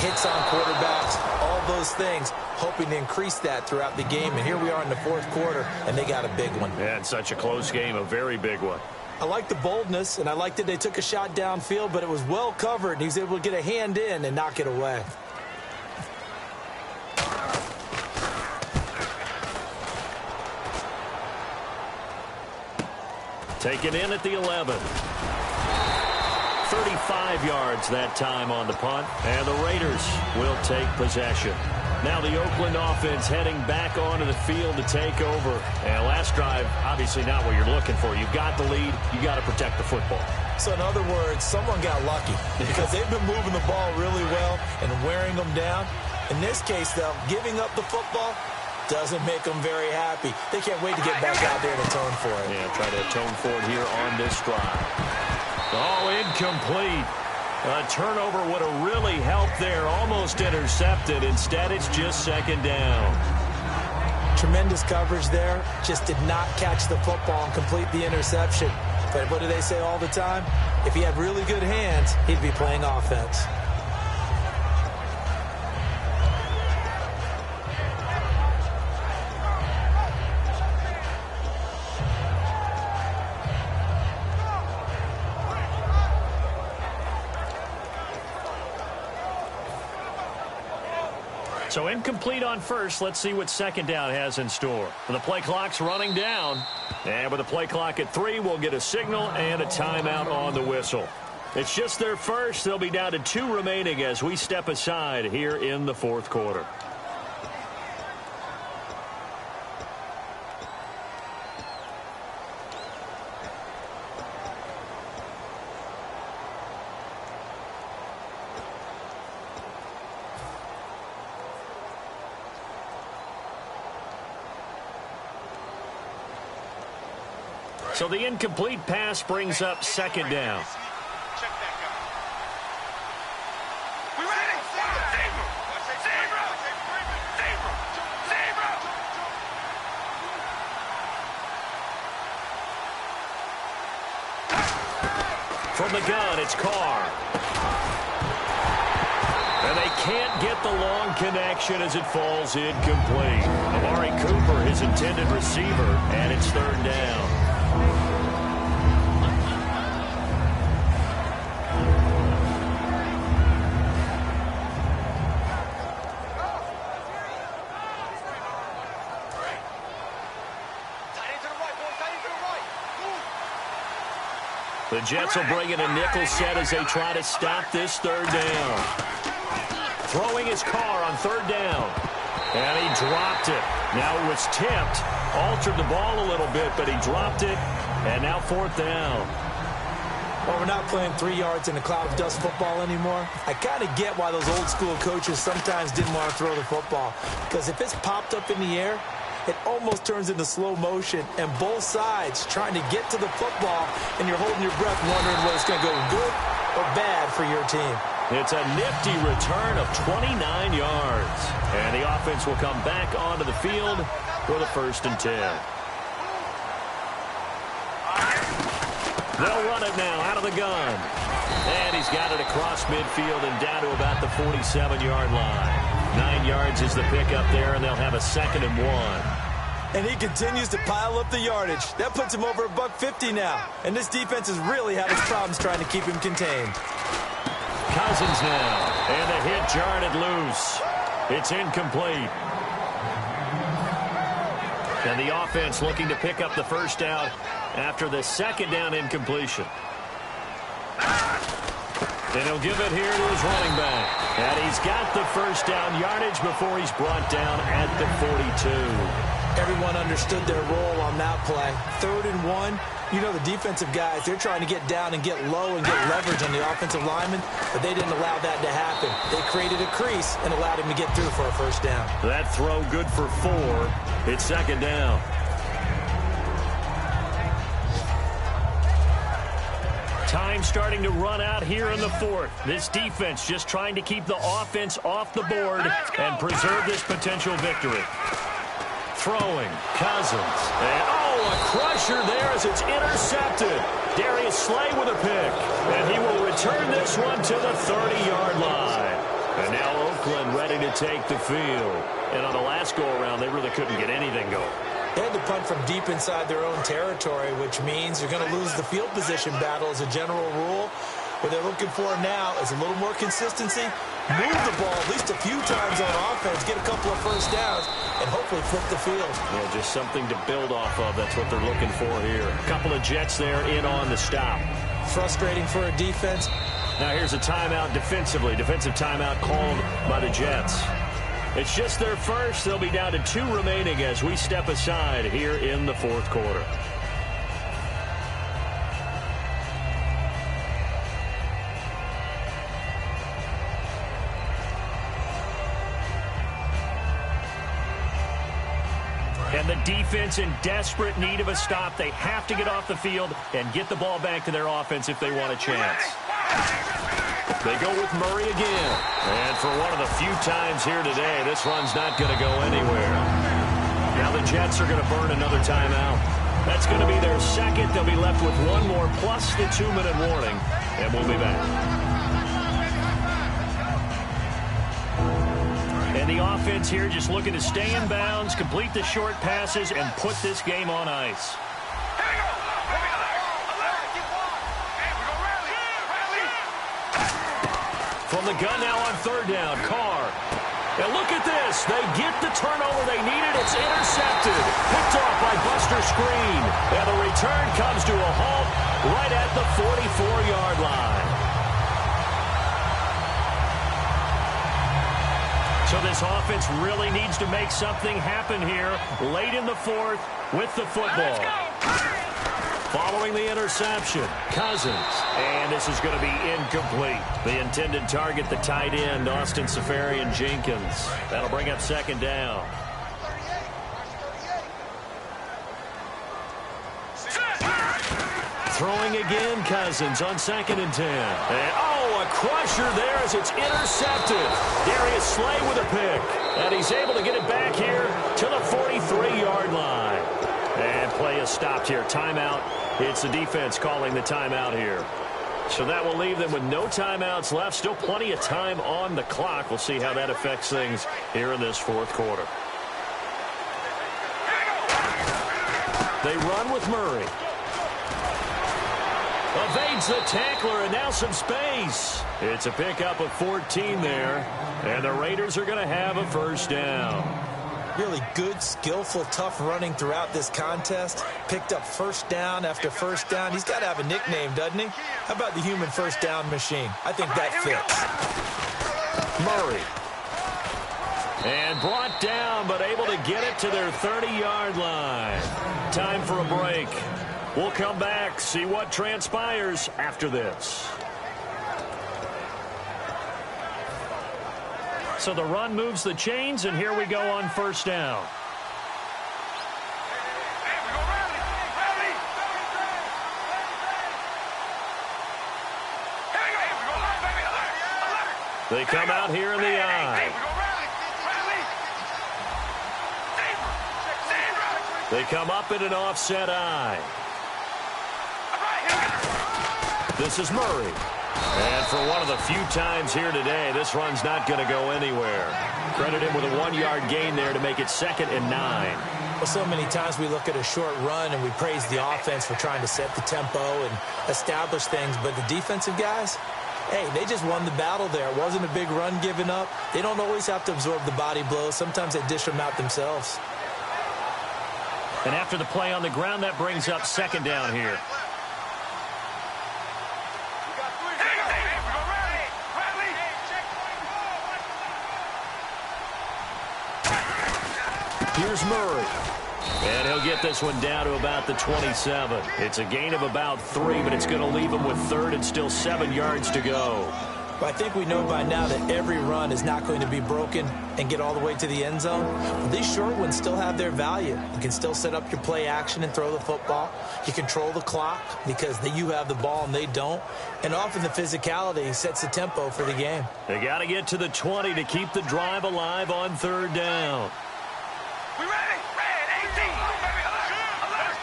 hits on quarterbacks, all those things, hoping to increase that throughout the game. And here we are in the fourth quarter, and they got a big one. Yeah, it's such a close game, a very big one. I like the boldness, and I liked that they took a shot downfield, but it was well covered, and he was able to get a hand in and knock it away. Taken in at the 11. 35 yards that time on the punt, and the Raiders will take possession. Now the Oakland offense heading back onto the field to take over. And last drive, obviously not what you're looking for. You've got the lead. You've got to protect the football. So in other words, someone got lucky because they've been moving the ball really well and wearing them down. In this case, though, giving up the football doesn't make them very happy. They can't wait to get back out there and atone for it. Yeah, try to atone for it here on this drive. Oh, incomplete. A turnover would have really helped there. Almost intercepted. Instead, it's just second down. Tremendous coverage there. Just did not catch the football and complete the interception. But what do they say all the time? If he had really good hands, he'd be playing offense. So incomplete on first. Let's see what second down has in store. The play clock's running down. And with the play clock at 3, we'll get a signal and a timeout on the whistle. It's just their first. They'll be down to 2 remaining as we step aside here in the fourth quarter. So the incomplete pass brings up second down. Check that guy. We ready? Zebra! Zebra! Zebra! Zebra! From the gun, it's Carr. And they can't get the long connection as it falls incomplete. Amari Cooper, his intended receiver, and it's third down. The Jets will bring in a nickel set as they try to stop this third down. Throwing his Carr on third down. And he dropped it. Now it was tipped. Altered the ball a little bit, but he dropped it. And now fourth down. Well, we're not playing 3 yards in a cloud of dust football anymore. I kind of get why those old school coaches sometimes didn't want to throw the football. Because if it's popped up in the air, it almost turns into slow motion, and both sides trying to get to the football, and you're holding your breath wondering whether it's going to go good or bad for your team. It's a nifty return of 29 yards. And the offense will come back onto the field for the 1st and 10. They'll run it now out of the gun. And he's got it across midfield and down to about the 47-yard line. 9 yards is the pickup there, and they'll have a 2nd and 1. And he continues to pile up the yardage. That puts him over $150 now. And this defense has really had its problems trying to keep him contained. Cousins now. And the hit jarred it loose. It's incomplete. And the offense looking to pick up the first down after the second down incompletion. And he'll give it here to his running back. And he's got the first down yardage before he's brought down at the 42. Everyone understood their role on that play. 3rd and 1. You know, the defensive guys, they're trying to get down and get low and get leverage on the offensive lineman, but they didn't allow that to happen. They created a crease and allowed him to get through for a first down. That throw good for 4. It's second down. Time starting to run out here in the 4th. This defense just trying to keep the offense off the board and preserve this potential victory. Throwing, Cousins. And, a crusher there as it's intercepted. Darius Slay with a pick. And he will return this one to the 30-yard line. And now Oakland ready to take the field. And on the last go-around, they really couldn't get anything going. They had to punt from deep inside their own territory, which means you're going to lose the field position battle as a general rule. What they're looking for now is a little more consistency, move the ball at least a few times on offense, get a couple of first downs, and hopefully flip the field. Yeah, just something to build off of. That's what they're looking for here. A couple of Jets there in on the stop. Frustrating for a defense. Now here's a timeout defensively. Defensive timeout called by the Jets. It's just their first. They'll be down to 2 remaining as we step aside here in the 4th quarter. And the defense in desperate need of a stop. They have to get off the field and get the ball back to their offense if they want a chance. They go with Murray again. And for one of the few times here today, this run's not going to go anywhere. Now the Jets are going to burn another timeout. That's going to be their second. They'll be left with one more plus the 2-minute warning. And we'll be back. And the offense here just looking to stay in bounds, complete the short passes, and put this game on ice. From the gun now on 3rd down, Carr. And look at this. They get the turnover they needed. It's intercepted. Picked off by Buster Screen. And the return comes to a halt right at the 44-yard line. So this offense really needs to make something happen here late in the 4th with the football. Following the interception, Cousins. And this is going to be incomplete. The intended target, the tight end, Austin Seferian-Jenkins. That'll bring up second down. Throwing again, Cousins on 2nd and 10. And, a crusher there as it's intercepted. Darius Slay with a pick. And he's able to get it back here to the 43-yard line. And play is stopped here. Timeout. It's the defense calling the timeout here. So that will leave them with no timeouts left. Still plenty of time on the clock. We'll see how that affects things here in this 4th quarter. They run with Murray. Evades the tackler, and now some space. It's a pickup of 14 there, and the Raiders are going to have a first down. Really good, skillful, tough running throughout this contest. Picked up first down after first down. He's got to have a nickname, doesn't he? How about the human first down machine? I think that fits. Murray. And brought down, but able to get it to their 30-yard line. Time for a break. We'll come back, see what transpires after this. So the run moves the chains, and here we go on first down. They come out here in the eye. They come up in an offset eye. This is Murray. And for one of the few times here today, this run's not going to go anywhere. Credit him with a 1-yard gain there to make it 2nd and 9. Well, so many times we look at a short run and we praise the offense for trying to set the tempo and establish things. But the defensive guys, hey, they just won the battle there. It wasn't a big run given up. They don't always have to absorb the body blows. Sometimes they dish them out themselves. And after the play on the ground, that brings up second down here. Here's Murray. And he'll get this one down to about the 27. It's a gain of about 3, but it's going to leave him with third and still 7 yards to go. But I think we know by now that every run is not going to be broken and get all the way to the end zone. But these short ones still have their value. You can still set up your play action and throw the football. You control the clock because you have the ball and they don't. And often the physicality sets the tempo for the game. They got to get to the 20 to keep the drive alive on third down. We ready? Red 18. Alert.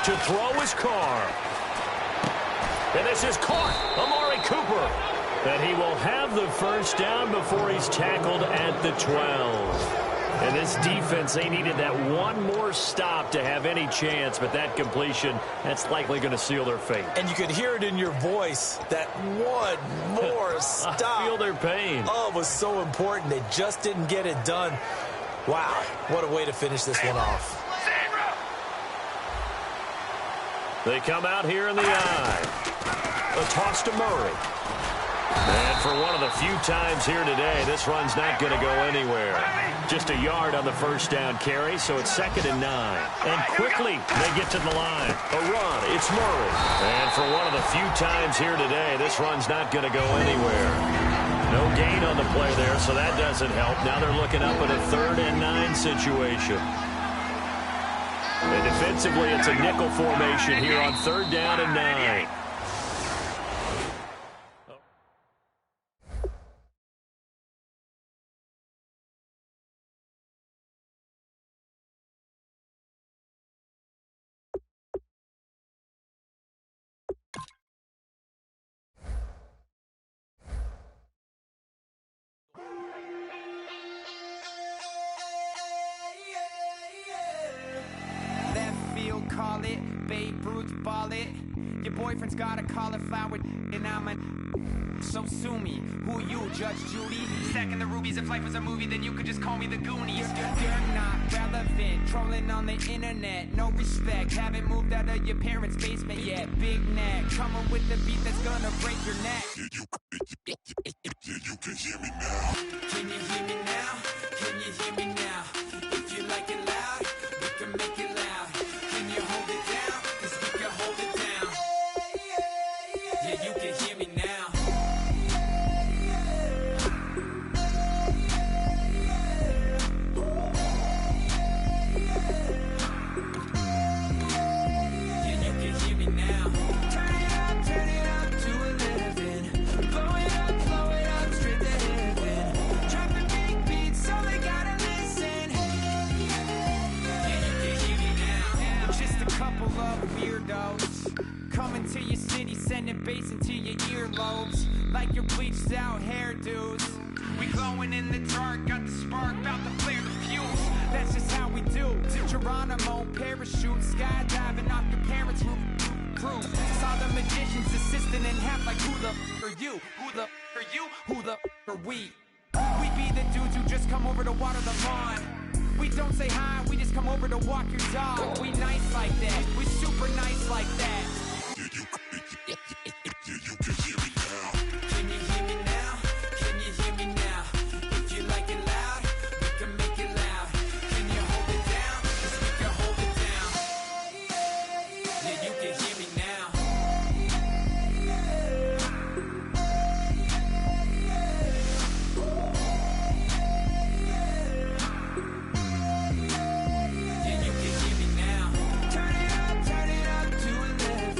To throw his car. And this is caught. Amari Cooper. And he will have the first down before he's tackled at the 12. And this defense, they needed that one more stop to have any chance, but that completion, that's likely going to seal their fate. And you could hear it in your voice, that one more stop. I feel their pain. Oh, it was so important. They just didn't get it done. Wow, what a way to finish this one off. They come out here in the eye. A toss to Murray. And for one of the few times here today, this run's not going to go anywhere. Just a yard on the first down carry, so it's 2nd and 9. And quickly, they get to the line. A run, it's Murray. And for one of the few times here today, this run's not going to go anywhere. No gain on the play there, so that doesn't help. Now they're looking up at a 3rd and 9 situation. And defensively, it's a nickel formation here on 3rd down and 9. Call it, Babe Ruth ball it. Your boyfriend's got a cauliflower and I'm a... So sue me, who you, Judge Judy? Stacking the rubies, if life was a movie, then you could just call me the Goonies. You're not relevant, trolling on the internet, no respect. Haven't moved out of your parents' basement yet. Big neck, coming with the beat that's gonna break your neck. You can hear me now. Can you hear me now? Can you hear me now? If you like it loud, we can make it loud. Can you hold it down? 'Cause we can hold it down. Yeah, you can hear me now. Yeah, you can hear me now. Turn it up to 11. Blow it up, straight to heaven. Dropping big beats, so they gotta listen. Yeah, you can hear me now. Just a couple of weirdos coming to your city, sending bass into your earlobes like your bleached out hairdos. We glowing in the dark, got the spark, about to flare the fuse. That's just how we do. To Geronimo, parachute, skydiving off your parents' roof. Saw the magician's assistant in half like who the are you? Who the are you? Who the are we? We be the dudes who just come over to water the lawn. We don't say hi, we just come over to walk your dog. We nice like that, we super nice like that. You can hear me now. Can you hear me now? Can you hear me now? If you like it loud, we can make it loud. Can you hold it down? 'Cause we can hold it down. Yeah, you can hear me now. Yeah, you can hear me now. Turn it up to 11.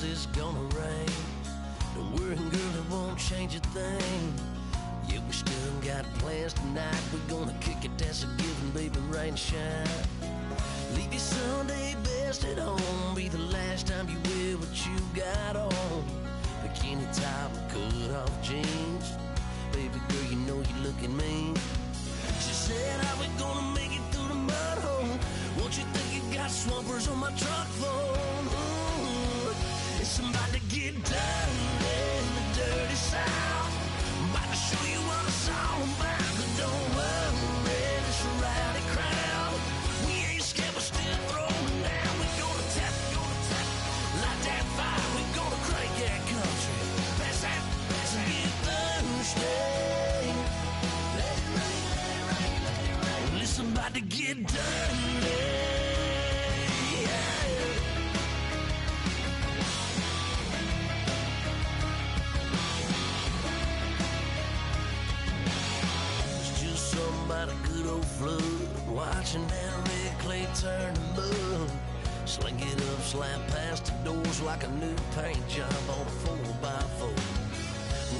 says it's gonna rain. Don't worry, girl, it won't change a thing. Yeah, we still got plans tonight. We're gonna kick it, that's a given, baby, rain, shine. Leave your Sunday best at home. Be the last time you wear what you got on. Bikini top, cut off jeans. Baby girl, you know you're looking mean. She said, how we gonna make it through the mud hole? Won't you think you got swampers on my truck phone? Ooh, it's about to get dirty in the dirty South. I'm about to show you what it's all about. But don't worry, it's a rowdy crowd. We ain't scared, we're still throwing down. We gonna tap, light that fire. We gonna crank that country. Pass that, and get thirsty. Let it rain, let it rain, let it rain. Listen, about to get dirty. Yeah. It's just something about a good old flood. Watching that red clay turn to mud. Sling it up, slap past the doors like a new paint job on a 4x4.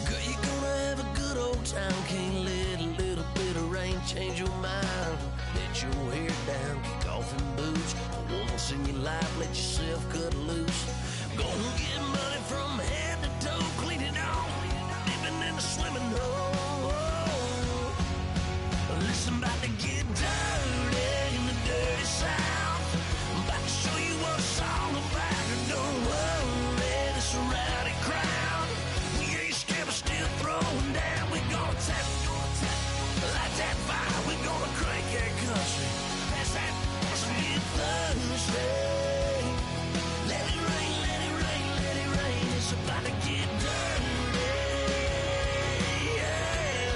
Girl, you're gonna have a good old time. Can't let a little bit of rain change your mind. Let your hair down, kick off in boots. Once in your life, let yourself cut loose. Gonna get money from head to toe, clean it off. Living in a swimming hole. Listen, about to get dirty in the dirty South. I'm about to show you what it's all about. Don't worry, it's a rowdy crowd. We ain't scared, we're still throwing down. We gonna tap, light that fire. We gonna crank that country. Pass that, let's get thirsty. Let it rain, let it rain, let it rain. It's about to get dirty. Yeah.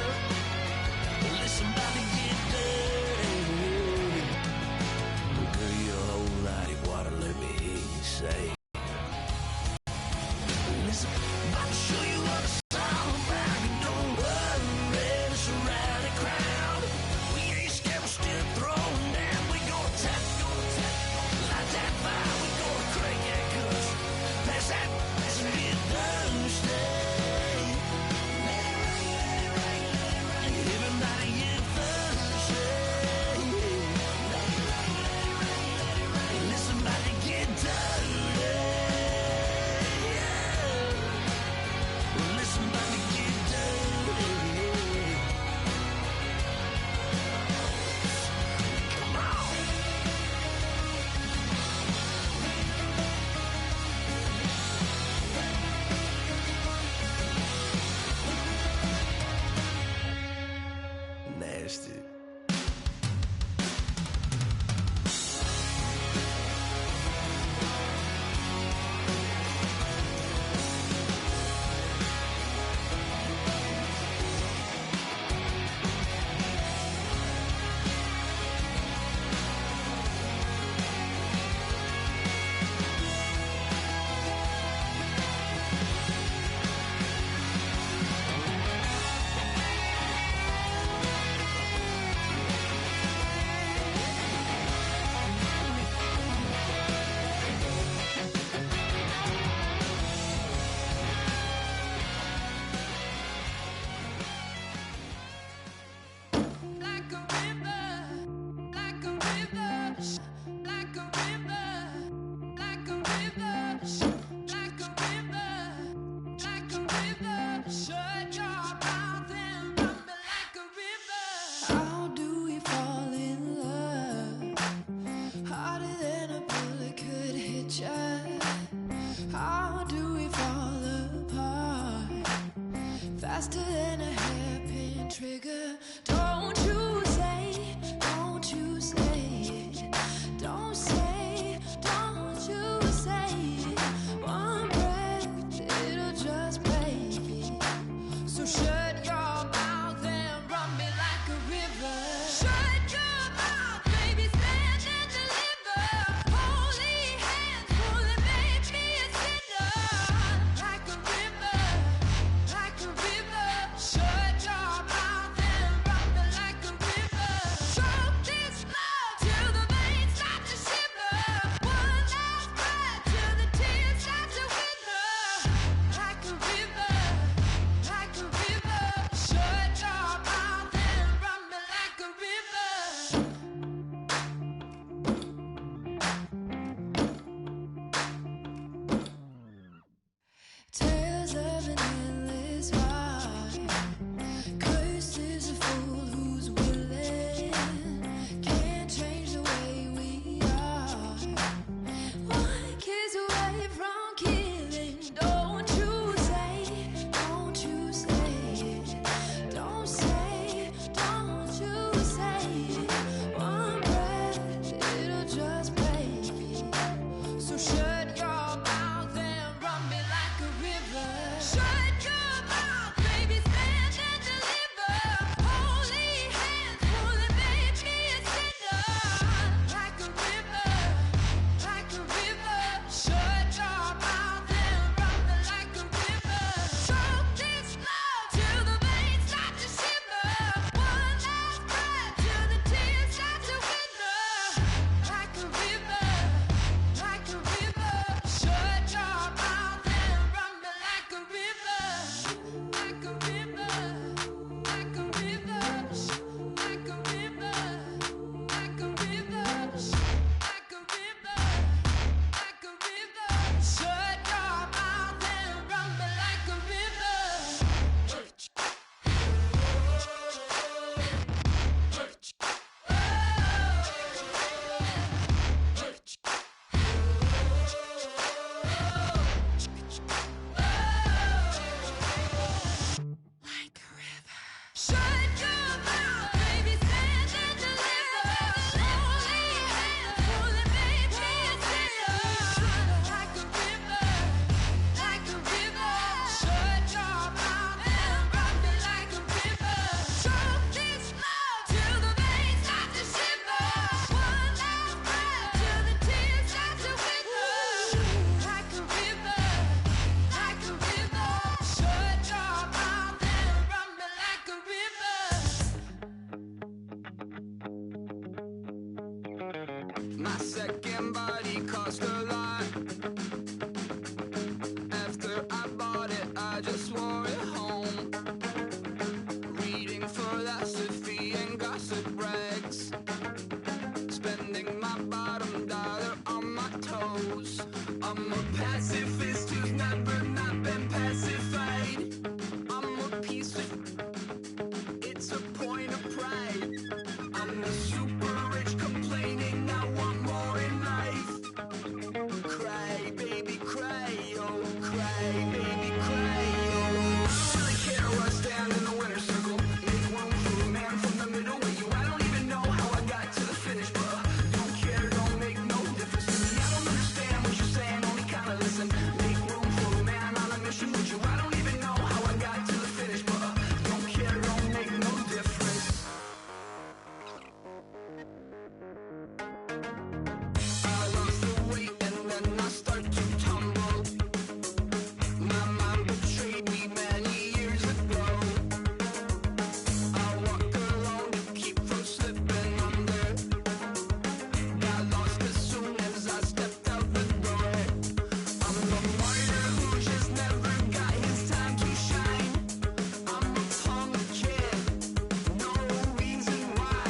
Listen, about to get dirty. Girl, you're a whole lot of water, let me hear you say. Listen, about to show you what it's all about. Don't worry, it's a rowdy crowd. We ain't scared, we're still throwing down. We gonna tap, light that fire. We gonna crank that country. Pass that, let's get thirsty. Let it rain, let it rain, let it rain. Everybody get thirsty. Let it rain, let it rain, let it rain. Listen, about to get dirty. Yeah. Listen, about to get dirty. Come on. Nasty. Like a river, like a river, like a river, like a river, like a river, like a river. Shut your mouth and run me like a river. How do we fall in love? Harder than a bullet could hit ya. How do we fall apart? Faster than a hairpin trigger. Don't you say, don't you say, don't say, don't you say. One breath, it'll just break. So shut your mouth and run me like a river. Shut your mouth, baby, stand and deliver. Holy hands, pulling, make me a sinner. Like a river, like a river. Shut your mouth and run me like a My second body cost a lot. After I bought it, I just wore it home. Reading philosophy and gossip rags. Spending my bottom dollar on my toes. I'm a pacifist who's never not been pacified. I'm a piece of... It's a point of pride. I'm the super rich complaining I want more in life. Cry, baby, cry, oh, cry, baby, cry, oh. I don't really care where I stand in the winner's circle. Make room for a man from the middle with you. I don't even know how I got to the finish, but don't care, don't make no difference to me. I don't understand what you're saying, only kinda listen. Make room for a man on a mission with you. I don't even know how I got to the finish, but don't care, don't make no difference. I lost the weight and then I start to tumble. My mind betrayed me many years ago. I walk alone to keep from slipping under. Got lost as soon as I stepped out the door. I'm the martyr who just never got his time to shine. I'm a punk kid, no reason why.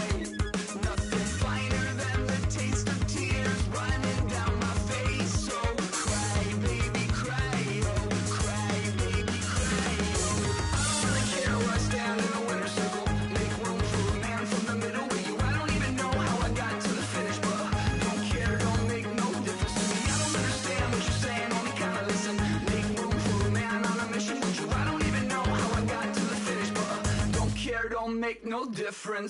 Nothing finer than the taste of tears running down my face. So cry, baby, cry, oh, cry, baby, cry, oh. I don't really care where I stand in the winner's circle. Make room for a man from the middle with you. I don't even know how I got to the finish, but don't care, don't make no difference to me. I don't understand what you're saying, only kinda listen. Make room for a man on a mission with you. I don't even know how I got to the finish, but don't care, don't make no difference.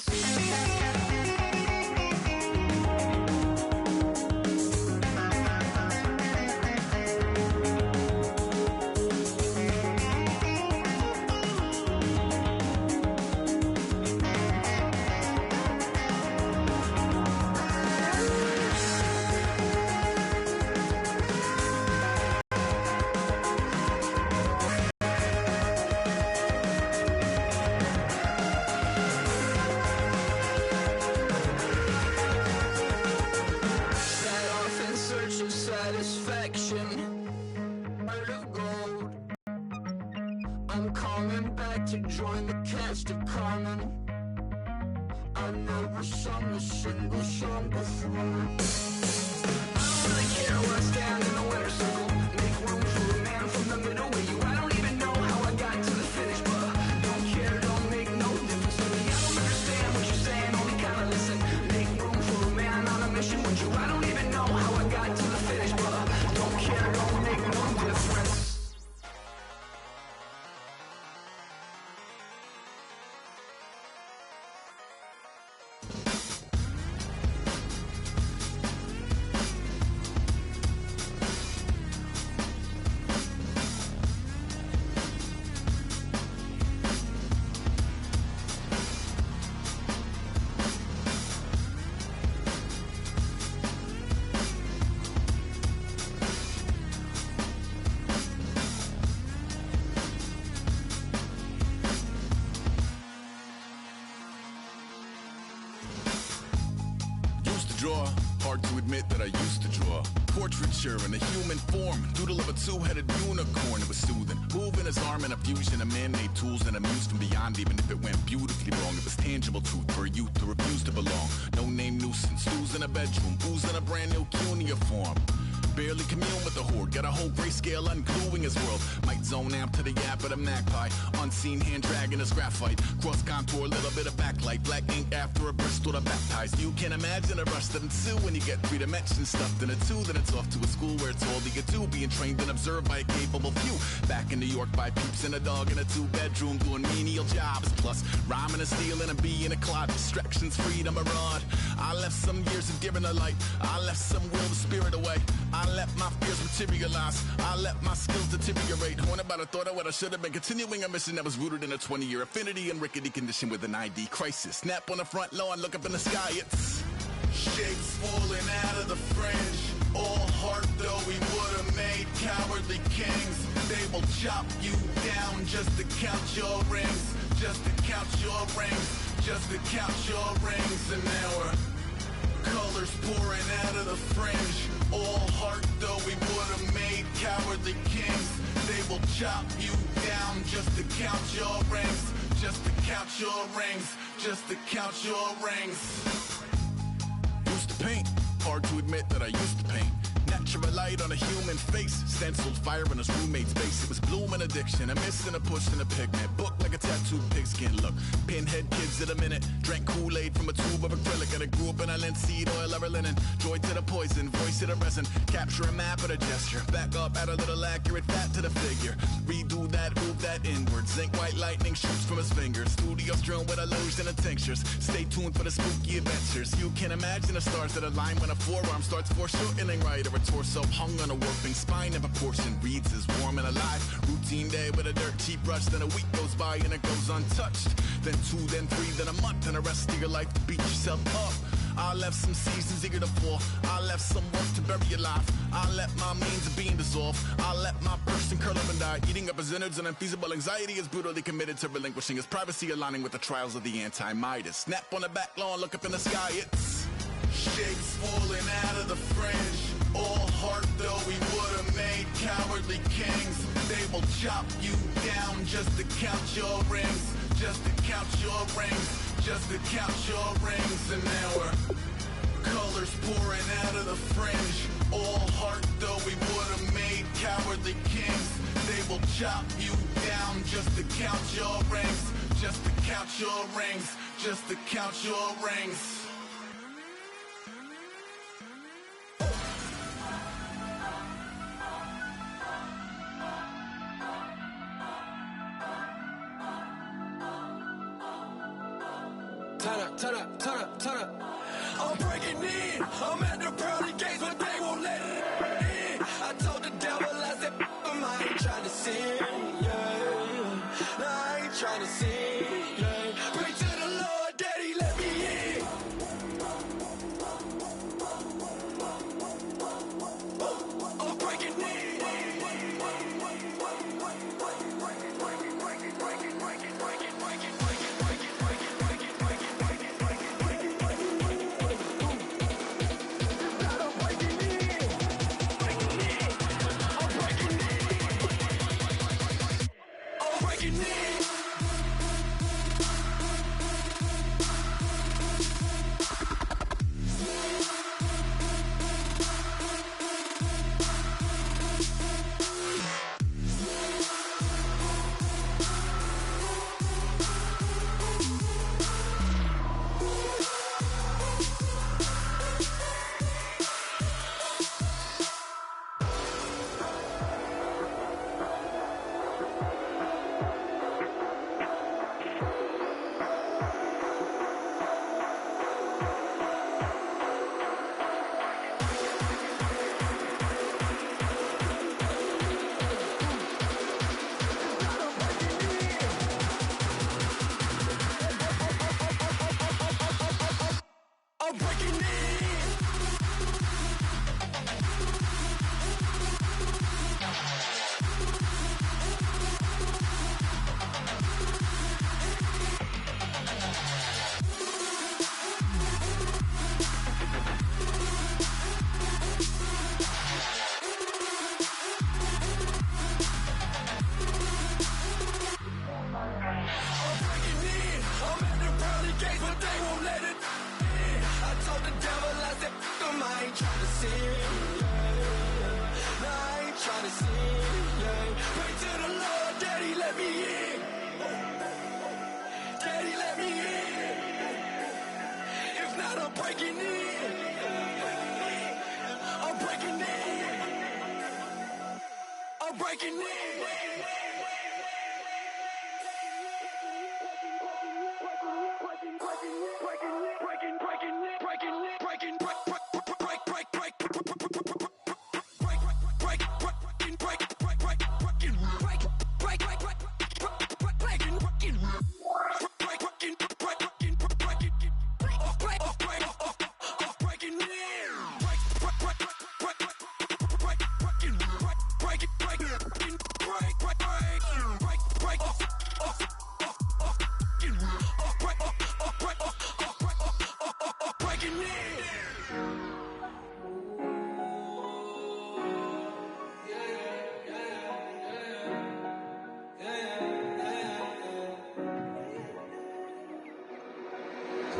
Set off in search of satisfaction, heart of gold. I'm coming back to join the cast of Carmen. I never sung a single song before. I don't really care where I stand in the winner's circle. Make room for a man from the middle with you. I don't even know how I got to the finish, but don't care, don't make no difference to me. I don't understand what you're saying, only kinda listen. Make room for a man on a mission with you. I don't even know how I got to the finish, but don't care, don't make no difference. Draw. Hard to admit that I used to draw. Portraiture in a human form. Doodle of a two-headed unicorn. It was soothing. Moving his arm in a fusion of man-made tools and a muse from beyond. Even if it went beautifully wrong, it was tangible truth for a youth to refuse to belong. No name nuisance. Who's in a bedroom? Who's in a brand new cuneiform? Barely commune with the horde. Got a whole grayscale ungluing his world. Might zone amp to the yap of the magpie. Unseen hand dragging his graphite. Cross contour, little bit of backlight. Black ink after a Bristol to baptize. You can imagine a rush that ensue when you get three dimensions stuffed in a two. Then it's off to a school where it's all you get to. Being trained and observed by a capable few. Back in New York by peeps and a dog in a two-bedroom doing menial jobs. Plus rhyming and stealing and being a clod. Distractions, freedom, a rod. I left some years of giving a light. I left some will the spirit away. I let my fears materialize. I let my skills deteriorate. When about I thought of what I should have been. Continuing a mission that was rooted in a 20-year affinity and rickety condition with an ID crisis. Snap on the front lawn, look up in the sky. It's shapes falling out of the fringe. All heart though we would have made cowardly kings. They will chop you down just to count your rings. Just to count your rings. Just to count your rings. And now we're Colors pouring out of the fringe. All heart though we would have made cowardly kings. They will chop you down just to count your rings. Just to count your rings. Just to count your rings. Used to paint. Hard to admit that I used to paint. Natural light on a human face. Stenciled fire in his roommate's face. It was bloom and addiction. A miss and a push and a pigment. Book like a tattooed pigskin look. Pinhead kids in a minute. Drank Kool-Aid from a tube of acrylic. And I grew up in a linseed oil ever linen. Joy to the poison. Voice to the resin. Capture a map of a gesture. Back up, add a little accurate fat to the figure. Redo that, move that inward. Zinc white lightning shoots from his fingers. Studio strewn with illusion and tinctures. Stay tuned for the spooky adventures. You can imagine the stars that align when a forearm starts foreshortening right. Or a torso hung on a warping spine of a portion reads as warm and alive. Routine day with a dirt cheap brush. Then a week goes by and it goes untouched. Then 2, then 3, then a month. And the rest of your life to beat yourself up. I left some seasons eager to fall. I left some work to bury your life. I let my means of being dissolve. I let my person curl up and die. Eating up his innards and unfeasible anxiety is brutally committed to relinquishing his privacy, aligning with the trials of the anti-Midas. Snap on the back lawn, look up in the sky, it's shapes falling out of the fringe. All heart though we would have made cowardly kings. They will chop you down just to count your rings. Just to count your rings. Just to count your rings. And now we're colors pouring out of the fringe. All heart though we would have made cowardly kings. They will chop you down just to count your rings. Just to count your rings. Just to count your rings. Turn up, turn up, turn up, turn up. I'm breaking in. I'm at the pearly gates, but they won't let it in. I told the devil, I said, I ain't trying to sin, yeah. No, I ain't trying to sin, yeah. Pray to the Lord, Daddy, let me in. I'm breaking in.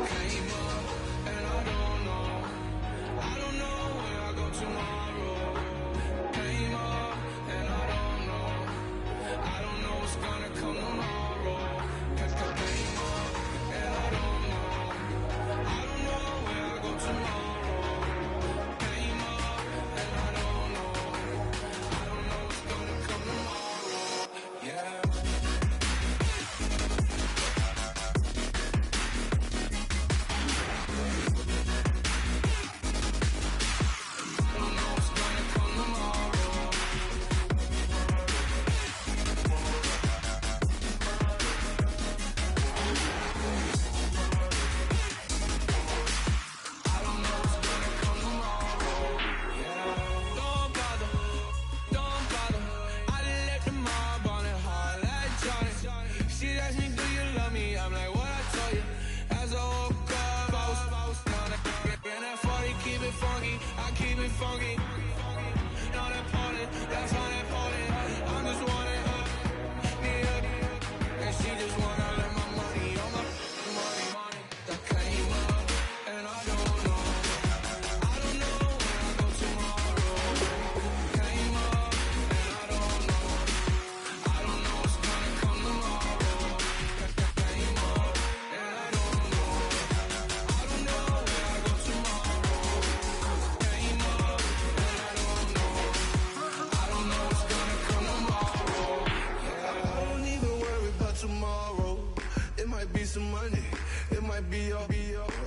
came up and I don't know where I go tomorrow. Came up and I don't know what's gonna come tomorrow. Came up and I don't know where I go tomorrow. Came up and I don't know what's gonna come tomorrow. Yeah. Funky, not important, that's not important. I'm just wanting her, and she just wanna let my money on my money. That came up, and I don't know where I go tomorrow. Came up, and I don't know what's gonna come tomorrow. Came up, and I don't know where I go tomorrow. Came up. Tomorrow, it might be some money, it might be all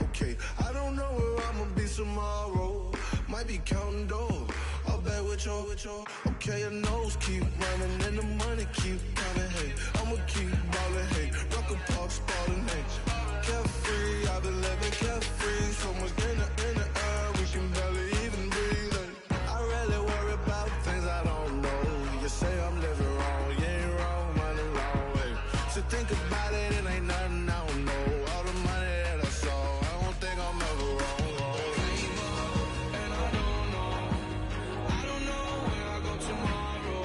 okay. I don't know where I'ma be tomorrow. Might be counting dough, I'll bet with your. Okay, your nose keep running and the money keep coming. Hey, I'ma keep ballin'. Hey, rock a park, spallin'. Hey, carefree, I've been living carefree. So much in the air, we can barely even breathe. Hey, I rarely worry about things I don't know. You say I'm living wrong, you ain't wrong, money long. So think about it, it ain't nothing I don't know. All the money that I saw, I don't think I'm ever wrong. Came up and I don't know where I go tomorrow.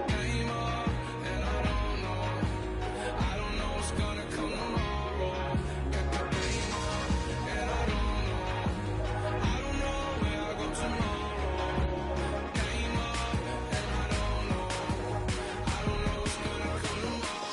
Came up and I don't know what's gonna come tomorrow. Came up and I don't know where I go tomorrow. Came up and I don't know what's gonna come tomorrow.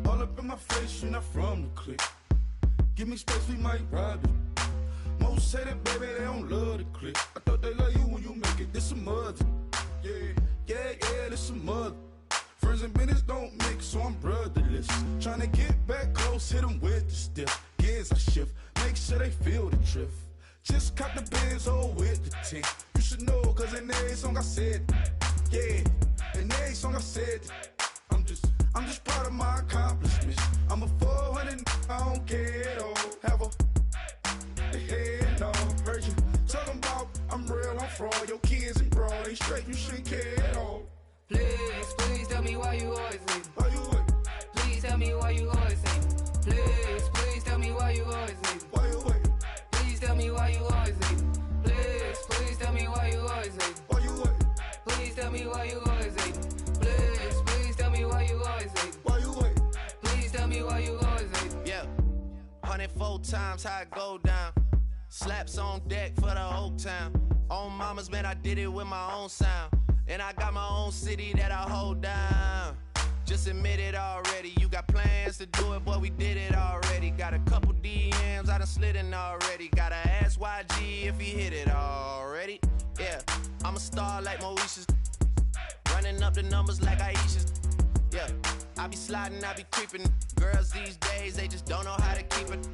All up in my face, you're not from the clique. Give me space, we might ride it. Most say that, baby, they don't love the clique. I thought they love you when you make it, this some mother. Yeah, this some mother. Friends and business don't mix, so I'm brotherless. Tryna get back close, hit them with the stiff. Gears I shift, make sure they feel the drift. Just cop the Benz, hold with the tint. You should know, cause in every song I said, yeah, in every song I said, I'm just proud of my accomplishments. I'm a 400, I don't care at all. Have a head no, heard you talking about I'm real, I'm fraud. Your kids and broad, they straight, you shouldn't care at all. Please tell me why you always leave. Why you wait? Please tell me why you always leave. Please tell me why you always leave. Why you wait? Please tell me why you always leave. Please tell me why you always leave. Why you wait? Please tell me why you always leave. Please tell me why you always leave. Why you wait? Please tell me why you always leave. Yeah, 104 times how it go down. Slaps on deck for the whole town. On mamas, man, I did it with my own sound. And I got my own city that I hold down. Just admit it already. You got plans to do it, boy, we did it already. Got a couple DMs, I done slid in already. Gotta ask YG if he hit it already. Yeah, I'm a star like Moesha's. Running up the numbers like Aisha's. Yeah, I be sliding, I be creeping. Girls these days, they just don't know how to keep it.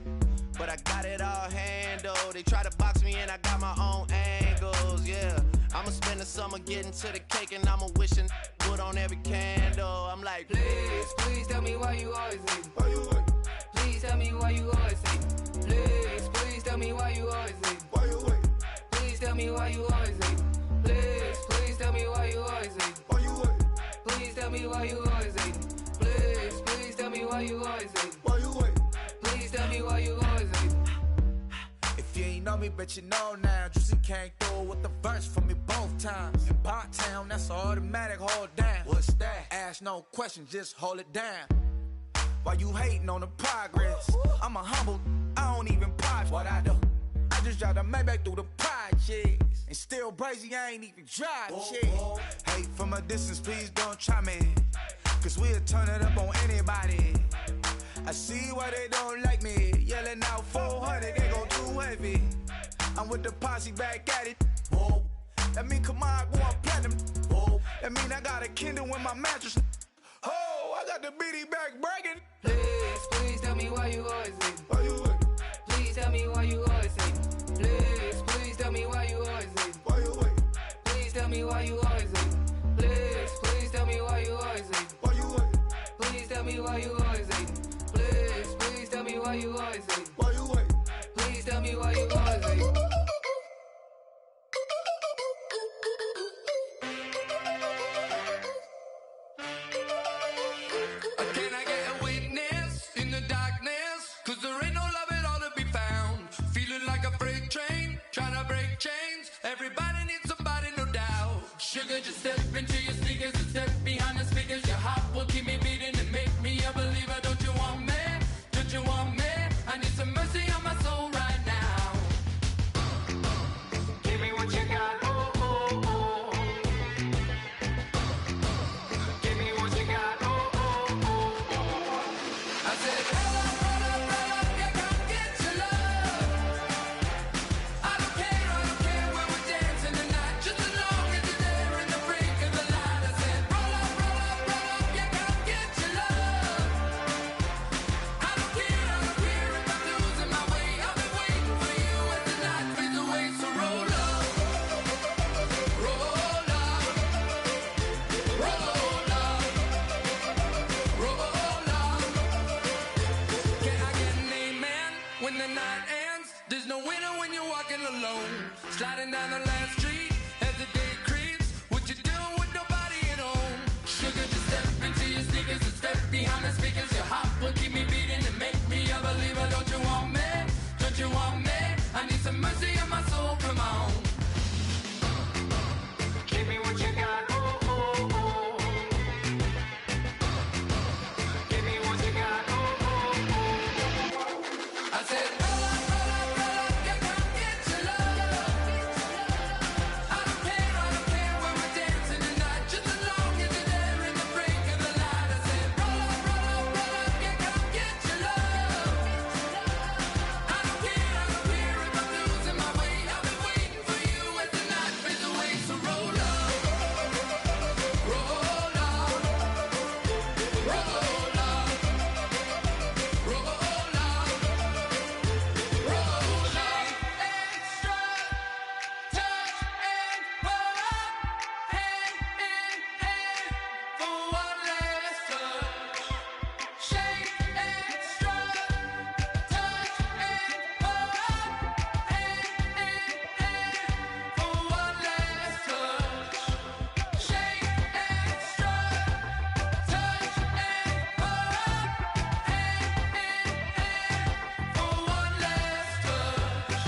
But I got it all handled. They try to box me and I got my own angles, yeah. I'ma spend the summer getting to the cake and I'ma wishing wood on every candle. I'm like, Please, please tell me why you always hating. Why you wait? Please tell me why you always hating. Please, please tell me why you always hating. Why you wait? Please tell me why you always hating. Please, please tell me why you always hating. Why you wait? Please tell me why you always hating. Please, please tell me why you always hating. Why you wait? Please tell me why you always hating. If you ain't know me, but you know now. Juicy came through with the verse for me both times. In Bot Town, that's automatic, hold down. What's that? Ask no questions, just hold it down. Why you hating on the progress? I'm a humble, I don't even pause what I do. I just drive the Maybach through the projects. And still brazy, I ain't even drive shit. Hate from a distance, please don't try me. Cause we'll turn it up on anybody. I see why they don't like me. Yelling out 400, they go too heavy. I'm with the posse back at it. Whoa. That mean come on, go on platinum. Whoa. That mean I got a Kindle in my mattress. Oh, I got the BD back bragging. Please, please tell me why you always hating. Why you wait? Please tell me why you always hating. Please, please tell me why you always hating. Why you wait? Please tell me why you always hating. Please, please tell me why you always hating. Why you wait? Please tell me why you always hating. Please, please tell me why you always hating. Why you wait? Please tell me why you always hating. Can I get a witness in the darkness? Cause there ain't no love at all to be found. Feeling like a freight train, trying to break chains. Everybody needs somebody, no doubt. Sugar, just step into your sneakers and step behind the speakers. Your heart will keep me beating and make me a believer. Don't you want me? Don't you want me? I need some mercy on my soul right now. Give me what you got, oh, oh, oh. Give me what you got, oh, oh, oh, oh. I said, roll up, yeah, come get your love. I don't care when we're dancing tonight, just as long as you're there in the break of the light. I said, roll up, yeah, come get your love. I don't care if I'm losing my way. I've been waiting for you as the night fades away. So roll up, roll up, roll up, roll up. Can I get an amen when the night ends? There's no winner when you're walking alone. Sliding down the last street as the day creeps. What you doing with nobody at home? Sugar, just step into your sneakers and step behind the speakers. Your heart will keep me beating and make me a believer. Don't you want me? Don't you want me? I need some mercy on my soul, come on. Give me what you got, oh, oh, oh. Give me what you got, oh, oh, oh. I said, roll up, yeah, come get your love. I don't care when we're dancing tonight, just as long as you're there in the break of the light. I said, roll up, yeah, come get your love. I don't care if I'm losing my way. I've been waiting for you as the night fades away. So roll up, roll up, roll up, roll up. Extra, touch and pull up, hand in hand for one last touch. Shake extra, touch and pull up, hand in hand for one last touch. Shake extra, touch and pull up, hand in hand for one last touch.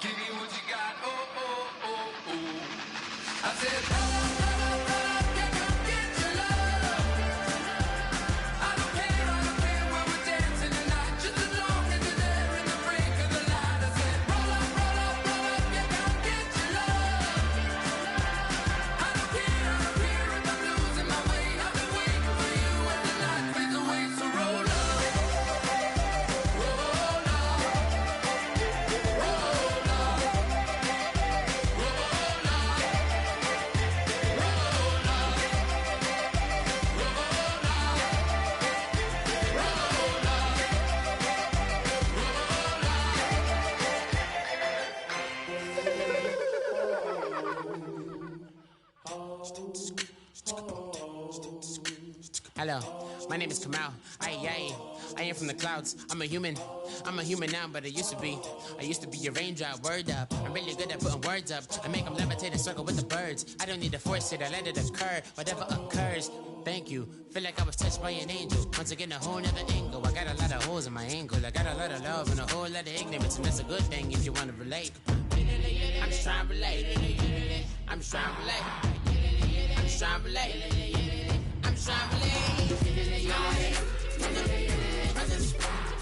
Give me what you got, oh, oh, oh, oh. I said, roll up, yeah, come get your love. I don't care when we're dancing tonight, just as long as you're there in the break of the light. I said, roll up, yeah, come get your love. I don't care if I'm losing my way. I've been waiting for you as the night fades away. So roll up, roll up, roll up, roll up. Hello, my name is Kamal. I am from the clouds. I'm a human now, but I used to be a raindrop. Word up, I'm really good at putting words up. I make them levitate and circle with the birds. I don't need to force it, I let it occur. Whatever occurs, thank you. Feel like I was touched by an angel. Once again, a whole nother angle. I got a lot of holes in my angle. I got a lot of love and a whole lot of ignorance, and that's a good thing if you want to relate. I'm just trying to relate. I'm just trying to relate. I'm just trying to relate. I'm just trying to relate. Presence.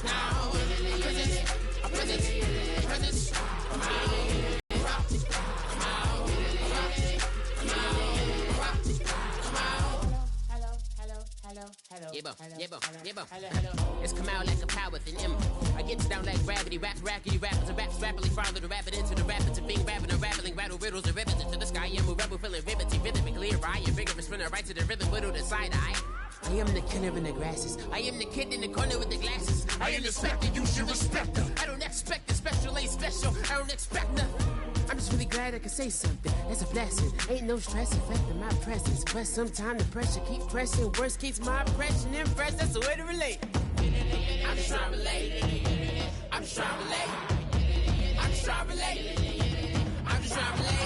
Now. Presence. It's come out like a power with an M. I get down like gravity, rackety rappers and raps rapidly follow the rapid into the rapids and being rapping and rattling, rattle riddles and ribbons into the sky. I'm a rebel feeling riveting, rhythmically right and vigorous, spinning right to the rhythm, widow to side eye. I am the killer in the grasses. I am the kid in the corner with the glasses. I am the specter, you should respect her. I don't expect the special, ain't special. I don't expect nothing. I'm just really glad I can say something. That's a blessing. Ain't no stress affecting my presence. But sometimes the pressure keep pressing. Worst keeps my impression impressed. That's the way to relate. I'm just trying to relate. I'm just trying to relate. I'm just trying to relate. I'm just trying to relate.